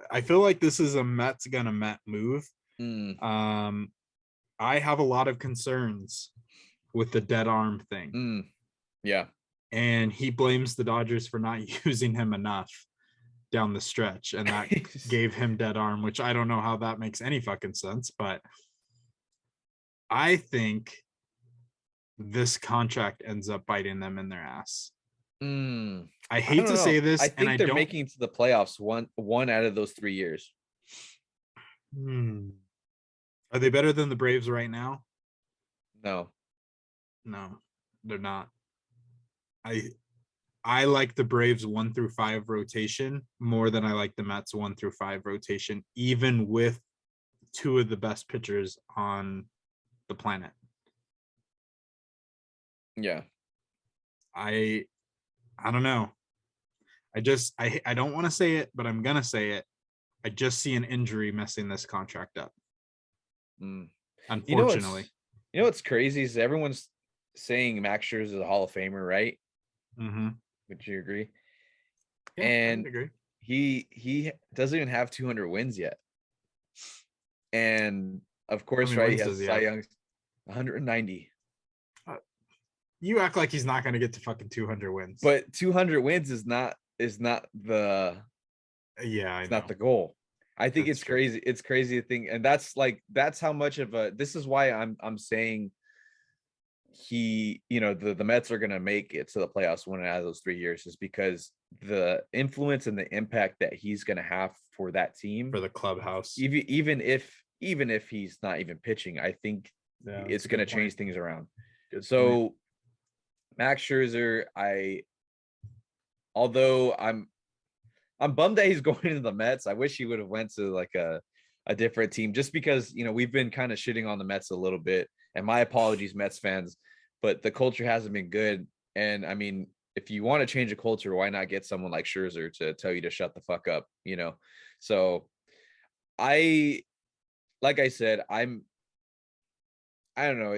I feel like this is a Mets gonna Met move. I have a lot of concerns with the dead arm thing. Yeah. And he blames the Dodgers for not using him enough down the stretch, and that gave him dead arm, which I don't know how that makes any fucking sense, but I think this contract ends up biting them in their ass. I hate to say this, I think they're making it to the playoffs one out of those 3 years. Are they better than the Braves right now? No, they're not. I like the Braves 1 through 5 rotation more than I like the Mets 1 through 5 rotation, even with 2 of the best pitchers on the planet. Yeah. I don't know. I don't want to say it, but I'm gonna say it. I just see an injury messing this contract up. Unfortunately. You know what's crazy is everyone's saying Max Scherzer is a Hall of Famer, right? Would you agree? Yeah, and I agree. He doesn't even have 200 wins yet. And of course, right? He has Cy Young. 190. You act like he's not going to get to fucking 200 wins. But 200 wins is not the not the goal. I think it's crazy. It's crazy to think, and that's how much of a. This is why I'm saying the Mets are gonna make it to the playoffs one out of those 3 years, is because the influence and the impact that he's gonna have for that team, for the clubhouse, even if he's not even pitching, I think it's gonna change things around. So Max Scherzer, although I'm bummed that he's going to the Mets. I wish he would have went to like a different team, just because, we've been kind of shitting on the Mets a little bit, and my apologies, Mets fans, but the culture hasn't been good. And I mean, if you want to change a culture, why not get someone like Scherzer to tell you to shut the fuck up, So like I said, I don't know.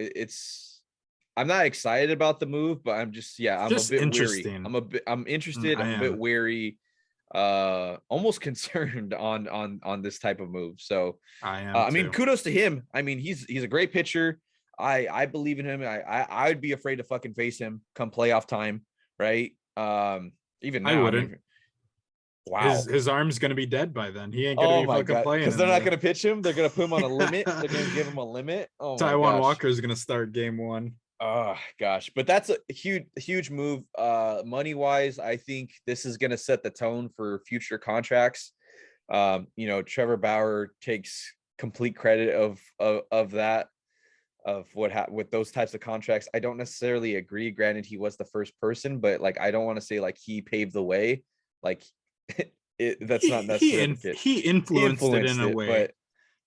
I'm not excited about the move, but I'm just I'm a bit weary. I'm interested. I'm a bit weary, almost concerned on this type of move. So I mean, kudos to him. I mean, he's a great pitcher. I believe in him. I'd be afraid to fucking face him come playoff time, right? Even now, I wouldn't. Wow, his arm's gonna be dead by then. He ain't gonna be fucking playing, because they're not gonna pitch him. They're gonna put him on a limit. They're gonna give him a limit. Oh, Taiwan Walker is gonna start game 1. Oh gosh, but that's a huge move. Money wise, I think this is gonna set the tone for future contracts. Trevor Bauer takes complete credit of that, of what with those types of contracts. I don't necessarily agree. Granted, he was the first person, but like, I don't want to say like he paved the way. Like that's not necessarily he influenced it in a way.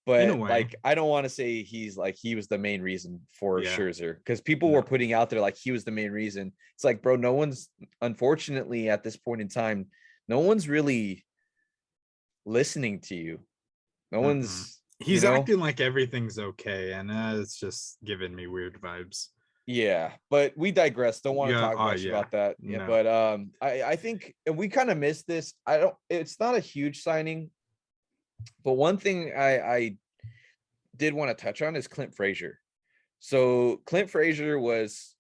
But like, I don't want to say he was the main reason for Scherzer, because people were putting out there like he was the main reason. It's like, bro, unfortunately at this point in time, no one's really listening to you. No one's. He's acting like everything's okay, and it's just giving me weird vibes. Yeah, but we digress. Don't want to talk much about that. Yeah, no. But I think we kind of missed this. It's not a huge signing, but one thing I did want to touch on is Clint Frazier. So Clint Frazier was,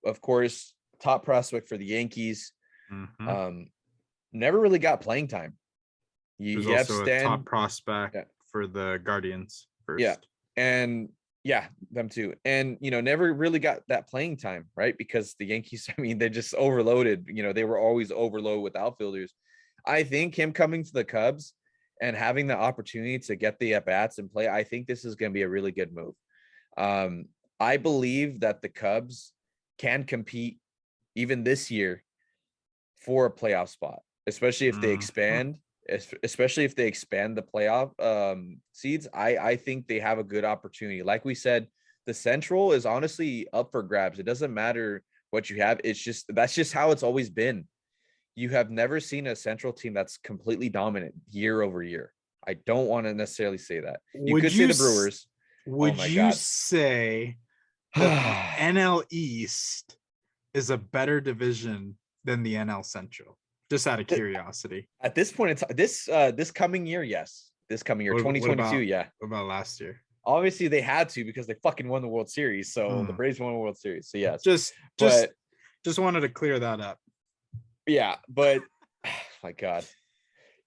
of course, top prospect for the Yankees. Never really got playing time. He was also a top prospect for the Guardians first. Yeah, and them too. And, never really got that playing time, right? Because the Yankees, I mean, they just overloaded. They were always overloaded with outfielders. I think him coming to the Cubs and having the opportunity to get the at-bats and play, I think this is going to be a really good move. I believe that the Cubs can compete even this year for a playoff spot, especially if they expand. Especially if they expand the playoff seeds. I think they have a good opportunity. Like we said, the Central is honestly up for grabs. It doesn't matter what you have. That's just how it's always been. You have never seen a Central team that's completely dominant year over year. I don't want to necessarily say that. You could say the Brewers. Would you say that the NL East is a better division than the NL Central? Just out of curiosity. At this point, it's this coming year, yes. This coming year, 2022, yeah. What about last year? Obviously, they had to, because they fucking won the World Series. So the Braves won the World Series. So yes. Just wanted to clear that up. Yeah, but my God,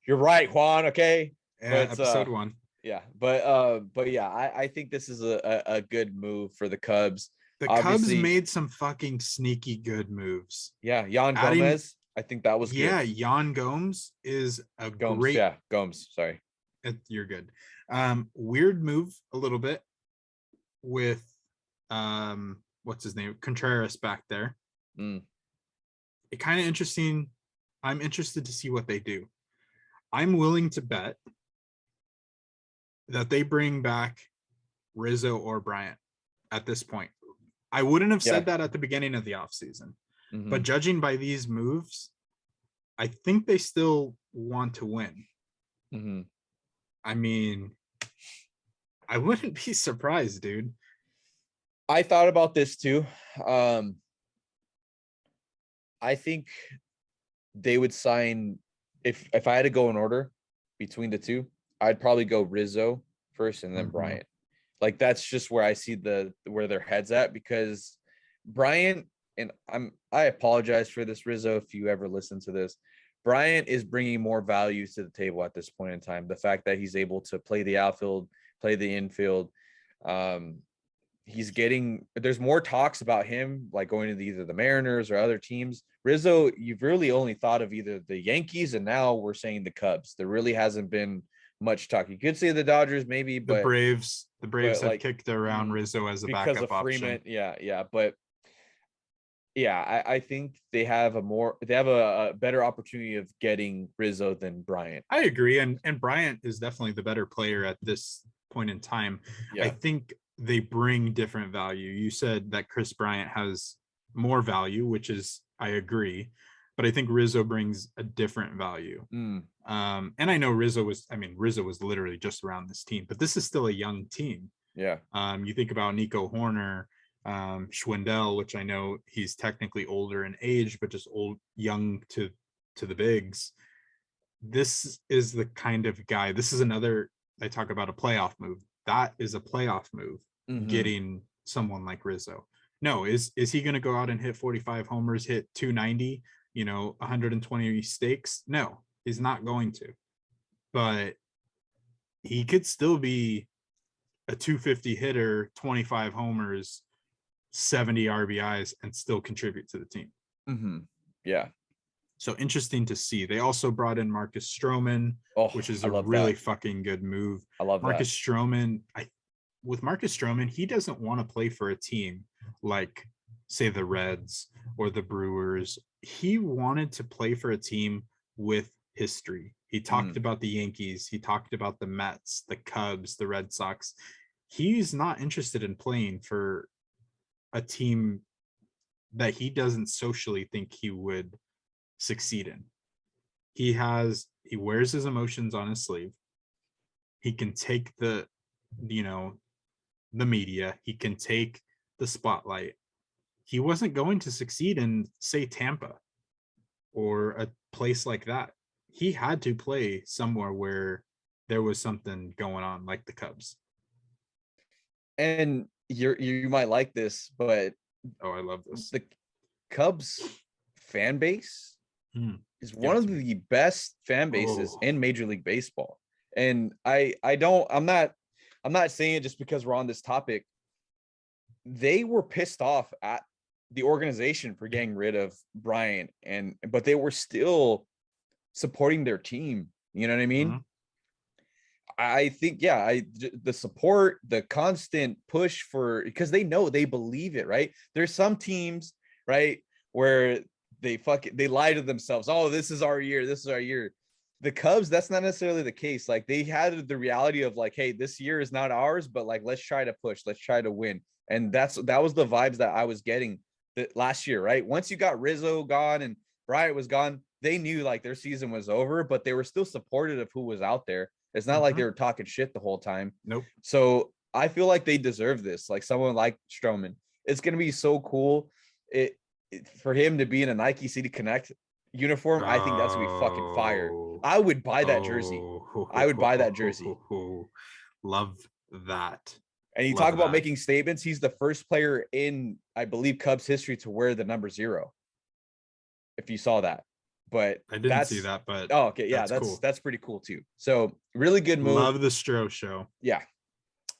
you're right, Juan. Okay. Yeah, but, episode 1. Yeah, but yeah, I think this is a good move for the Cubs. The Cubs made some fucking sneaky good moves. Yeah, Yan Gomez. I think that was good. Yeah, Yan Gomes is a great. Yeah, Gomes. Sorry, you're good. Weird move a little bit with what's his name, Contreras back there. It kind of interesting. I'm interested to see what they do. I'm willing to bet that they bring back Rizzo or Bryant at this point. I wouldn't have said that at the beginning of the offseason. But judging by these moves, I think they still want to win. I mean, I wouldn't be surprised, dude. I thought about this too. I think they would sign, if I had to go in order between the two, I'd probably go Rizzo first and then Bryant. Like that's just where I see where their heads at, because Bryant, and I apologize for this, Rizzo, if you ever listen to this. Bryant is bringing more value to the table at this point in time. The fact that he's able to play the outfield, play the infield, there's more talks about him like going to either the Mariners or other teams. Rizzo, you've really only thought of either the Yankees, and now we're saying the Cubs. There really hasn't been much talk. You could say the Dodgers maybe, The Braves have like, kicked around Rizzo as a because backup of Freeman. option. Yeah. But yeah, I think they have a better opportunity of getting Rizzo than Bryant. I agree. And Bryant is definitely the better player at this point in time. Yeah. I think they bring different value. You said that Chris Bryant has more value, which is, I agree, but I think Rizzo brings a different value. And I know Rizzo was literally just around this team, but this is still a young team. Yeah. You think about Nico Horner, Schwindel, which I know he's technically older in age, but just young to the bigs. This is the kind of guy. This is another. I talk about a playoff move. That is a playoff move. Getting someone like Rizzo. No, is he going to go out and hit 45 homers, hit 290, 120 stakes? No, he's not going to. But he could still be a 250 hitter, 25 homers, 70 RBIs, and still contribute to the team. Yeah. So interesting to see. They also brought in Marcus Strowman, which is a really fucking good move. I love Marcus Strowman. With Marcus Strowman, he doesn't want to play for a team like, say, the Reds or the Brewers. He wanted to play for a team with history. He talked about the Yankees. He talked about the Mets, the Cubs, the Red Sox. He's not interested in playing for a team that he doesn't socially think he would succeed in. He wears his emotions on his sleeve. He can take the media. He can take the spotlight. He wasn't going to succeed in, say, Tampa or a place like that. He had to play somewhere where there was something going on, like the Cubs. And you might like this, but I love this. The Cubs fan base is one of the best fan bases in Major League Baseball. And I'm not saying it just because we're on this topic. They were pissed off at the organization for getting rid of Bryant, but they were still supporting their team. You know what I mean? I think, the support, the constant push because they believe it, right? There's some teams, right, where they lie to themselves. Oh, this is our year. This is our year. The Cubs, that's not necessarily the case. Like, they had the reality of like, hey, this year is not ours, but like, let's try to push, let's try to win. And that was the vibes that I was getting last year, right? Once you got Rizzo gone and Bryant was gone, they knew like their season was over, but they were still supportive of who was out there. It's not like they were talking shit the whole time. Nope. So I feel like they deserve this. Like someone like Strowman, it's going to be so cool for him to be in a Nike City Connect uniform. I think that's going to be fucking fire. I would buy that jersey. I would buy that jersey. Love that. And you talk about making statements. He's the first player in, I believe, Cubs history to wear the number 0. If you saw that. But I didn't see that, but okay, yeah, that's cool. That's pretty cool too. So really good move. Love the Stro show. Yeah.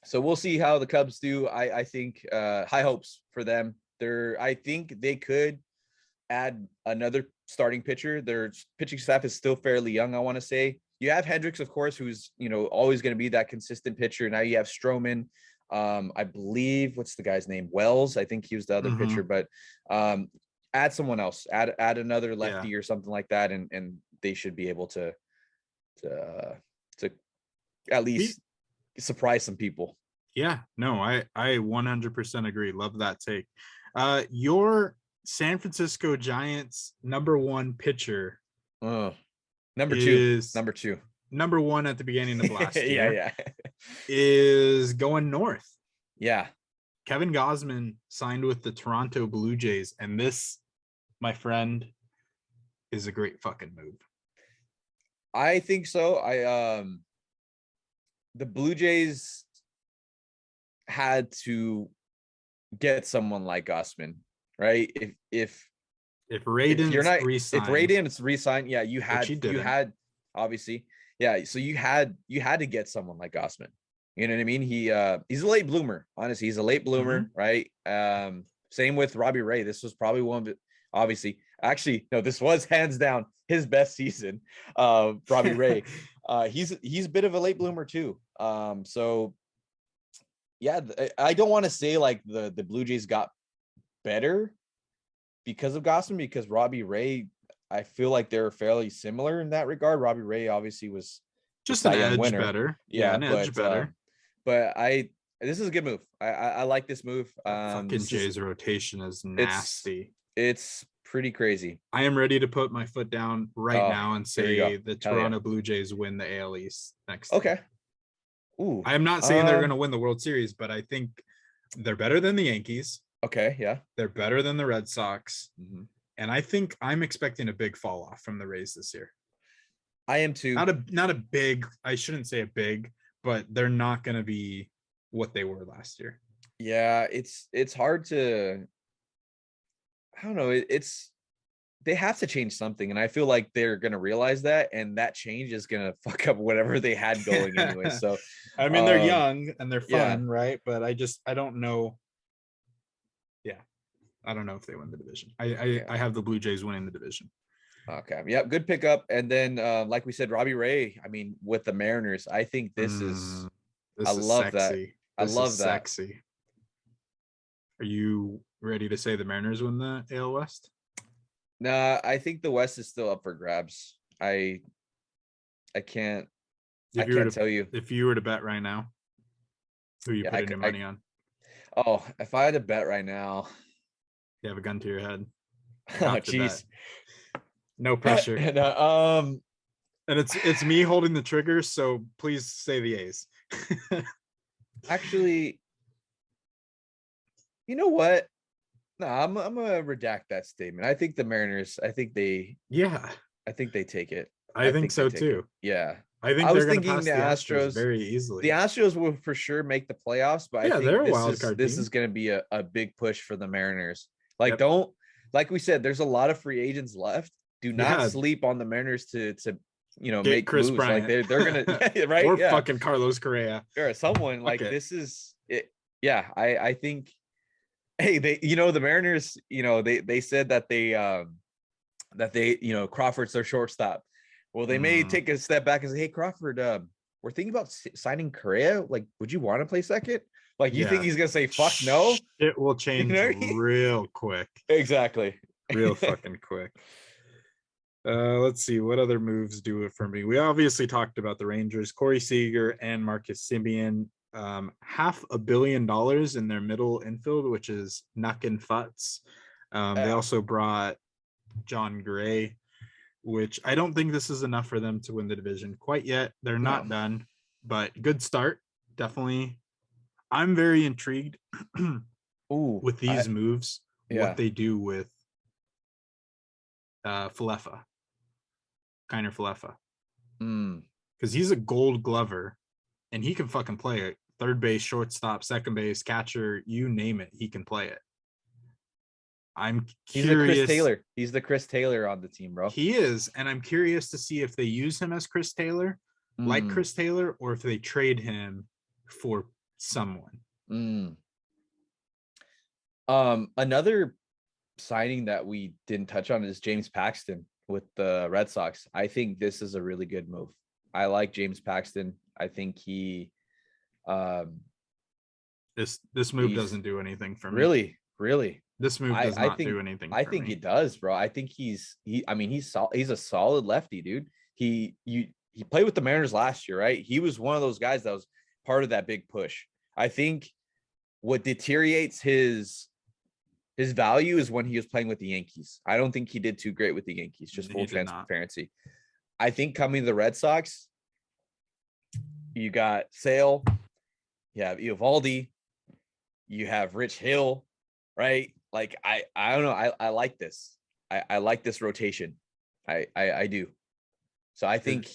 So we'll see how the Cubs do. I think high hopes for them. I think they could add another starting pitcher. Their pitching staff is still fairly young, I want to say. You have Hendricks, of course, who's always going to be that consistent pitcher. Now you have Strowman. I believe, what's the guy's name? Wells. I think he was the other pitcher, but add someone else, add another lefty or something like that, and they should be able to at least surprise some people. Yeah, no, I 100% agree. Love that take. Your San Francisco Giants number 1 pitcher, number two, number 1 at the beginning of last year, yeah, is going north. Yeah. Kevin Gausman signed with the Toronto Blue Jays, and this, my friend, is a great fucking move. I think so. The Blue Jays, had to get someone like Gausman, right? If Ray you're didn't not, resign, if Ray didn't resign, yeah, you had obviously, yeah. So you had to get someone like Gausman. You know what I mean? He's a late bloomer. Honestly, he's a late bloomer, right? Same with Robbie Ray. This was probably one of it. Obviously, actually, no, this was hands down his best season. Robbie Ray. He's a bit of a late bloomer too. So yeah, I don't want to say like the Blue Jays got better because of Gausman, because Robbie Ray, I feel like they're fairly similar in that regard. Robbie Ray obviously was just the an Cy Young edge winner. better. Yeah, an edge better. But this is a good move. I like this move. Fucking Jays rotation is nasty. It's pretty crazy. I am ready to put my foot down right now and say the Toronto Blue Jays win the AL East next year. Okay. Ooh. I am not saying they're going to win the World Series, but I think they're better than the Yankees. Okay, yeah. They're better than the Red Sox. And I think I'm expecting a big fall off from the Rays this year. I am too. Not a big, I shouldn't say a big, but they're not going to be what they were last year. Yeah, it's hard to, I don't know. They have to change something, and I feel like they're going to realize that, and that change is going to fuck up whatever they had going anyway. So, I mean, they're young and they're fun, right? But I don't know. Yeah, I don't know if they win the division. I have the Blue Jays winning the division. Okay. Yeah, good pickup. And then, like we said, Robbie Ray. I mean, with the Mariners, I think this is. I love sexy. That. I love that. Sexy. Are you ready to say the Mariners win the AL West? Nah, I think the West is still up for grabs. I can't. I can't tell you. If you were to bet right now, who are you putting your money on? Oh, if I had to bet right now, you have a gun to your head. Oh, jeez. No pressure. And it's me holding the trigger, so please say the A's. Actually, you know what? No, I'm gonna redact that statement. I think the Mariners. I think they take it. I think so too. Yeah. I was thinking the Astros very easily. The Astros will for sure make the playoffs, but I think they're a wild card this is going to be a big push for the Mariners. Like, don't, like we said, there's a lot of free agents left. Do not sleep on the Mariners to get make Chris moves. Bryant. Like they're gonna right or fucking Carlos Correa or someone like this is it. Yeah, I think. Hey, the Mariners, they said that they Crawford's their shortstop. Well, they may take a step back and say, hey, Crawford, we're thinking about signing Correa. Like, would you want to play second? Like, you think he's gonna say fuck no? It will change real quick. Exactly. Real fucking quick. Let's see what other moves do it for me. We obviously talked about the Rangers, Corey Seager and Marcus Semien. $500 million in their middle infield, which is Nuckin Futz. They also brought John Gray, which I don't think this is enough for them to win the division quite yet. They're not done, but good start. Definitely. I'm very intrigued with these moves, what they do with Falefa, Kiner Falefa. Because he's a gold glover and he can fucking play it. Third base, shortstop, second base, catcher, you name it, he can play it. I'm curious. He's the Chris Taylor. He's the Chris Taylor on the team, bro. He is, and I'm curious to see if they use him as Chris Taylor, like Chris Taylor, or if they trade him for someone. Another signing that we didn't touch on is James Paxton with the Red Sox. I think this is a really good move. I like James Paxton. I think he this move doesn't do anything for me. Really. This move does not do anything. I think it does, bro. I think he's a solid lefty, dude. He played with the Mariners last year, right? He was one of those guys that was part of that big push. I think what deteriorates his value is when he was playing with the Yankees. I don't think he did too great with the Yankees, just full transparency. I think coming to the Red Sox, you got Sale, you have Eovaldi, you have Rich Hill, right? Like I don't know. I like this. I like this rotation. I do. So I think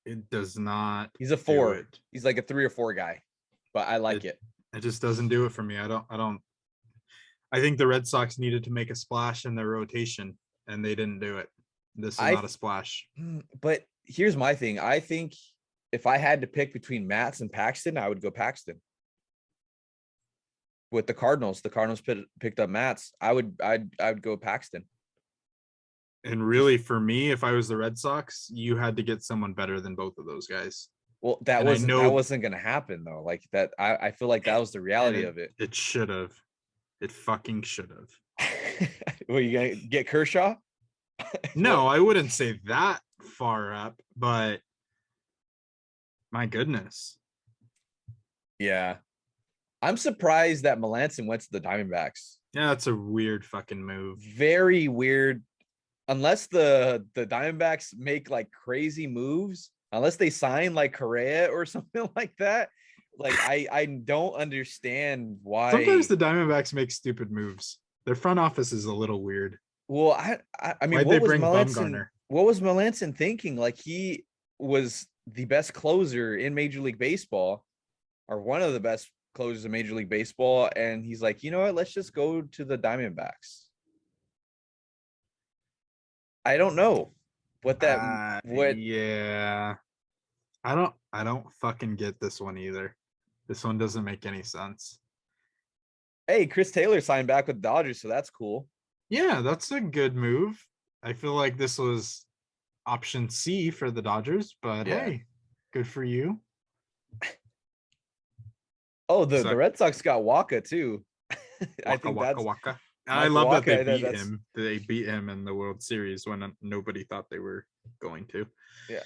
it does not. He's a 4. He's like a 3 or 4 guy, but I like it. It just doesn't do it for me. I think the Red Sox needed to make a splash in their rotation, and they didn't do it. This is not a splash. But here's my thing. I think if I had to pick between Matz and Paxton, I would go Paxton. With the Cardinals picked up Matz. I'd go Paxton. And really, for me, if I was the Red Sox, you had to get someone better than both of those guys. Well, that wasn't going to happen though. Like that, I feel like that was the reality of it. It should have. It fucking should have. Well, you gonna get Kershaw? No, I wouldn't say that far up, but my goodness. Yeah. I'm surprised that Melancon went to the Diamondbacks. Yeah, that's a weird fucking move. Very weird. Unless the Diamondbacks make like crazy moves, unless they sign like Correa or something like that. Like I don't understand why. Sometimes the Diamondbacks make stupid moves. Their front office is a little weird. Well, I mean, what was Melancon thinking? Like he was the best closer in Major League Baseball, or one of the best closers in Major League Baseball, and he's like, you know what? Let's just go to the Diamondbacks. I don't know what that. Yeah, I don't fucking get this one either. This one doesn't make any sense. Hey, Chris Taylor signed back with Dodgers, so that's cool. Yeah, that's a good move. I feel like this was option C for the Dodgers, but hey, good for you. Oh, the Red Sox got Waka too. I think that's Waka. I love that they beat him. They beat him in the World Series when nobody thought they were going to. Yeah.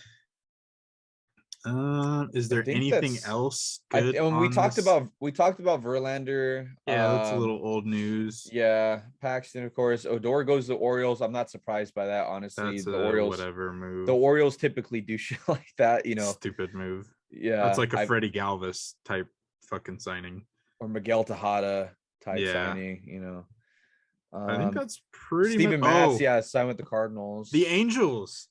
Is there anything else good? We talked about Verlander. Yeah, that's a little old news. Yeah, Paxton, of course. Odor goes to the Orioles. I'm not surprised by that, honestly. That's the Orioles, whatever move. The Orioles typically do shit like that, you know. Stupid move. Yeah, that's like a Freddie Galvis type fucking signing, or Miguel Tejada type signing. You know. I think that's pretty Steven Matz, signed with the Cardinals. The Angels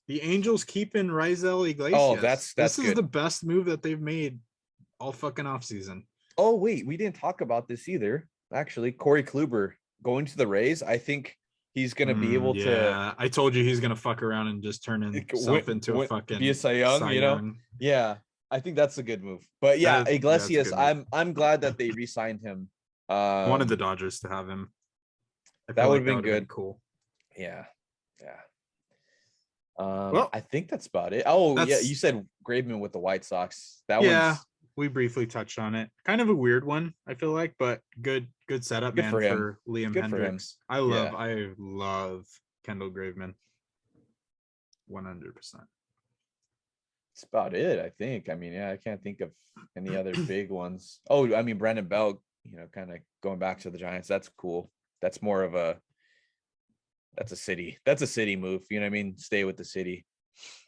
keeping Raisel Iglesias. Oh, this is the best move that they've made all fucking offseason. Oh, wait, we didn't talk about this either. Actually, Corey Kluber going to the Rays. I think he's gonna be able to. I told you he's gonna fuck around and just turn himself into a fucking be a Cy Young, you know? Yeah, I think that's a good move. But yeah, Iglesias, I'm glad that they re-signed him. Wanted the Dodgers to have him. That would have been good. Cool. Yeah. Well, I think that's about it. Oh, yeah, you said Graveman with the White Sox. We briefly touched on it. Kind of a weird one, I feel like, but good setup, man, for Liam Hendricks. I love Kendall Graveman. 100%. That's about it, I think. I mean, I can't think of any other big ones. Oh, I mean, Brandon Belt, you know, kind of going back to the Giants. That's cool. That's more of that's a city move. You know what I mean? Stay with the city.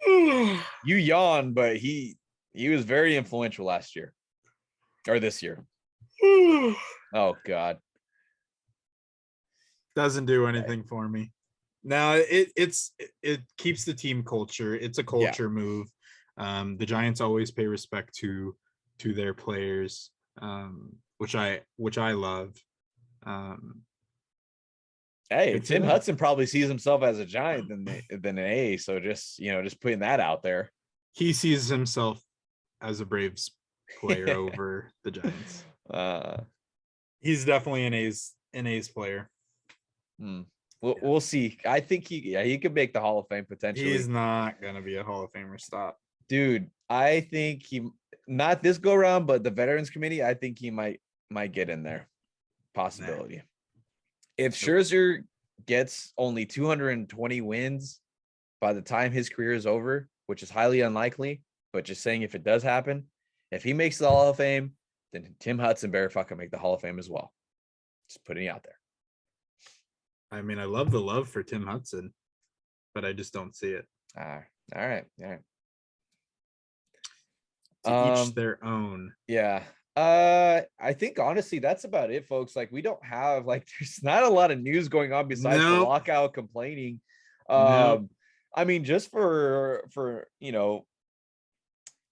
You yawn, but he was very influential last year or this year. Oh God. Doesn't do anything for me. Now it keeps the team culture. It's a culture move. The Giants always pay respect to their players, which I love. Hey, Tim Hudson probably sees himself as a Giant than an A. So just putting that out there. He sees himself as a Braves player over the Giants. He's definitely an A's player. We'll see. I think he could make the Hall of Fame potentially. He's not gonna be a Hall of Famer. Stop, dude. I think he not this go around, but the Veterans Committee. I think he might get in there. Possibility. If Scherzer gets only 220 wins by the time his career is over, which is highly unlikely, but just saying if it does happen, if he makes the Hall of Fame, then Tim Hudson better fucking make the Hall of Fame as well. Just putting it out there. I mean, I love the love for Tim Hudson, but I just don't see it. All right. To each their own. Yeah. I think honestly that's about it, folks. Like we don't have there's not a lot of news going on besides the lockout complaining. I mean, just for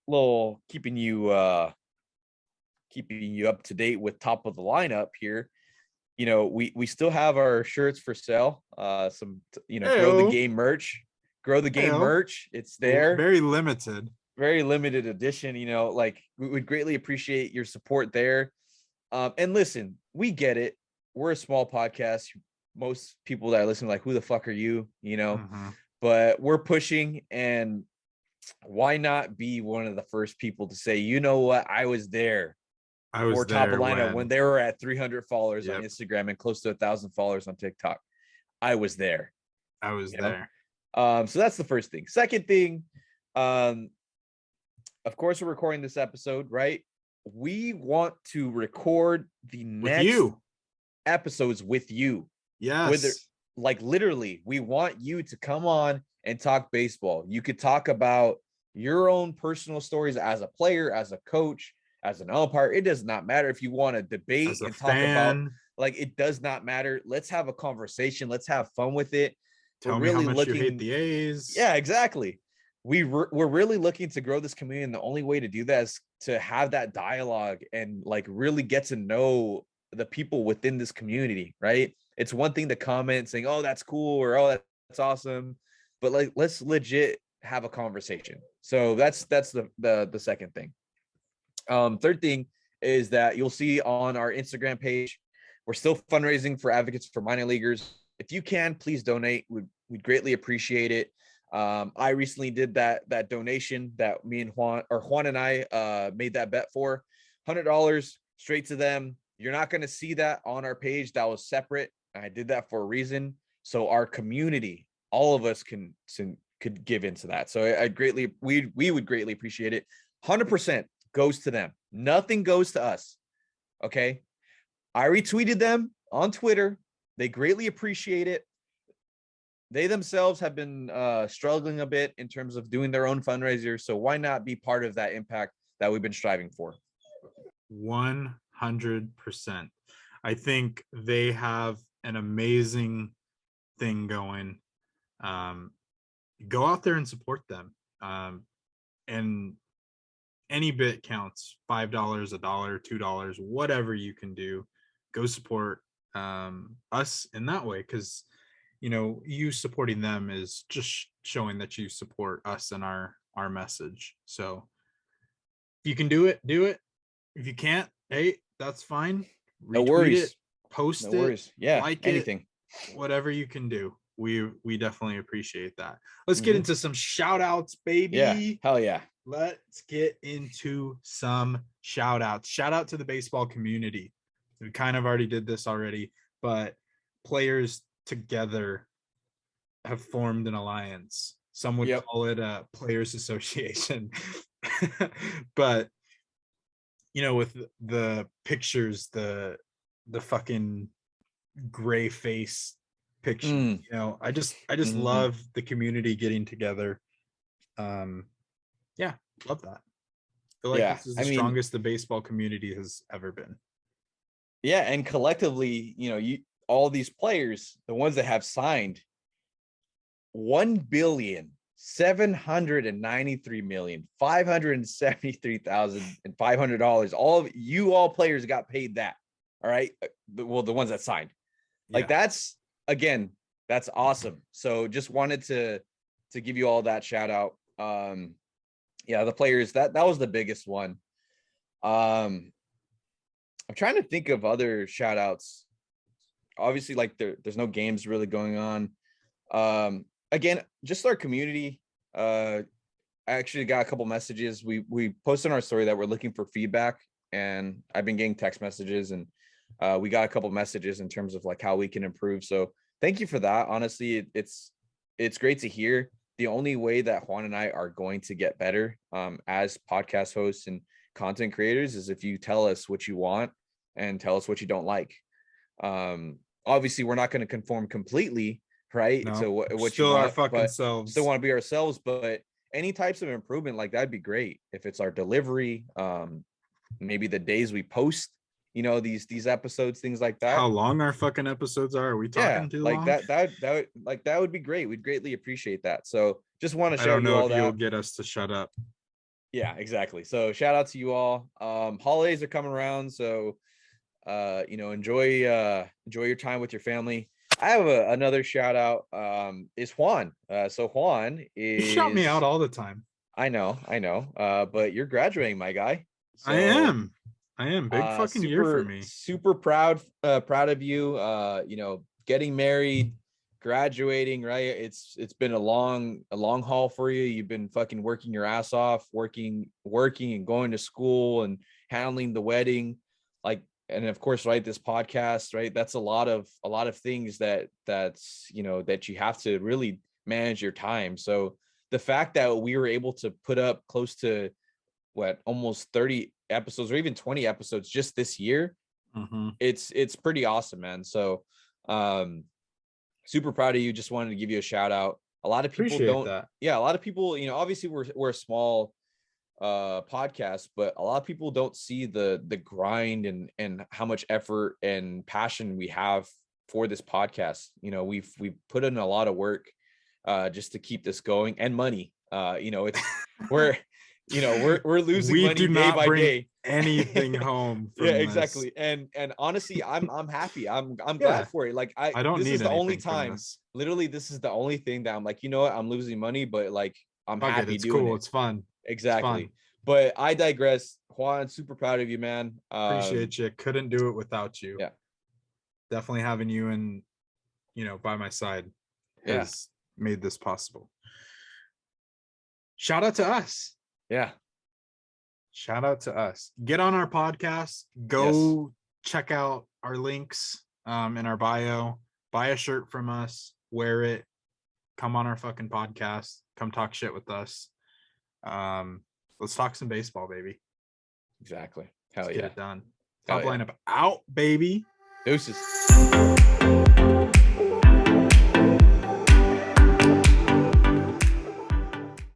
little keeping you keeping you up to date with top of the lineup here, you know, we still have our shirts for sale. Some, you know, grow the game merch. It's there. Very limited. Very limited edition. You know, like we would greatly appreciate your support there. And listen, we get it. We're a small podcast. Most people that listen like, who the fuck are you? You know, but we're pushing, and why not be one of the first people to say, you know what, I was there. I was top of lineup when they were at 300 followers on Instagram and close to 1,000 followers on TikTok. I was there. There. So that's the first thing. Second thing, of course, we're recording this episode, right? We want to record the next episodes with you. Yes. Like literally, we want you to come on and talk baseball. You could talk about your own personal stories as a player, as a coach, as an umpire. It does not matter. If you want to debate and talk about, like, it does not matter. Let's have a conversation. Let's have fun with it. Tell me how much you hate the A's. Yeah, exactly. We're really looking to grow this community, and the only way to do that is to have that dialogue and like really get to know the people within this community, right? It's one thing to comment saying, oh, that's cool, or oh, that's awesome, but like, let's legit have a conversation. So that's the second thing. Third thing is that you'll see on our Instagram page, we're still fundraising for advocates for minor leaguers. If you can, please donate. We'd greatly appreciate it. I recently did that donation that me and Juan and I made that bet for $100 straight to them. You're not going to see that on our page. That was separate. I did that for a reason. So our community, all of us could give into that. So we would greatly appreciate it. 100% goes to them. Nothing goes to us. Okay. I retweeted them on Twitter. They greatly appreciate it. They themselves have been struggling a bit in terms of doing their own fundraiser. So why not be part of that impact that we've been striving for? 100%. I think they have an amazing thing going. Go out there and support them. And any bit counts. $5, $1, $2, whatever you can do. Go support us in that way, because you know, you supporting them is just showing that you support us and our message. So if you can do it, do it. If you can't, hey, that's fine. Retweet no worries. It, post no it, worries. Yeah, like anything. Whatever you can do. We definitely appreciate that. Let's get into some shout outs, baby. Yeah, hell yeah. Let's get into some shout outs. Shout out to the baseball community. We kind of already did this already, but players together have formed an alliance. Some would call it a players association. But you know, with the pictures, the fucking gray face picture, you know, I just love the community getting together. Yeah, love that. I feel like this is the strongest the baseball community has ever been. Yeah, and collectively, you know, all these players, the ones that have signed $1,793,573,500. All players got paid that. All right. Well, the ones that signed. Like that's awesome. So just wanted to give you all that shout out. The players, that was the biggest one. I'm trying to think of other shout outs. Obviously, like there's no games really going on. Again, just our community. I actually got a couple messages. We posted on our story that we're looking for feedback, and I've been getting text messages, and we got a couple messages in terms of like how we can improve. So thank you for that. Honestly, it's great to hear. The only way that Juan and I are going to get better as podcast hosts and content creators is if you tell us what you want and tell us what you don't like. Obviously we're not going to conform completely, right? No, so what still you want, our fucking selves. Still want to be ourselves, but any types of improvement, like that'd be great. If it's our delivery, maybe the days we post, you know, these episodes, things like that. How long our fucking episodes are we talking too like long? that would be great. We'd greatly appreciate that. So just want to show I don't know you all if that. you'll get us to shut up. Yeah, exactly. So shout out to you all. Holidays are coming around, so enjoy your time with your family. I have another shout out. Is Juan. So Juan You shout me out is. all the time. I know. But you're graduating, my guy. So I am big fucking year for me. Super proud of you. Getting married, graduating, right? It's been a long haul for you. You've been fucking working your ass off, working and going to school and handling the wedding, like, and of course, right, this podcast, right? That's a lot of things that's that you have to really manage your time. So the fact that we were able to put up close to almost 30 episodes or even 20 episodes just this year, it's pretty awesome, man. So super proud of you. Just wanted to give you a shout out. A lot of people a lot of people, obviously we're a small podcast, but a lot of people don't see the grind and how much effort and passion we have for this podcast. We've put in a lot of work just to keep this going, and money. It's we're losing money day by day. Anything home from yeah, exactly. This. And honestly, I'm happy. I'm glad for it. Like I don't this need is the only time. Literally, this is the only thing that I'm like, I'm losing money, but like I'm happy it's doing cool. it. It's fun. Exactly. It's fun. But I digress. Juan, super proud of you, man. Appreciate you. Couldn't do it without you. Yeah. Definitely having you and by my side has made this possible. Shout out to us. Yeah. Shout out to us. Get on our podcast. Go check out our links in our bio. Buy a shirt from us. Wear it. Come on our fucking podcast. Come talk shit with us. Let's talk some baseball, baby. Exactly. Hell Let's yeah. Get it done. Top lineup out, baby. Deuces.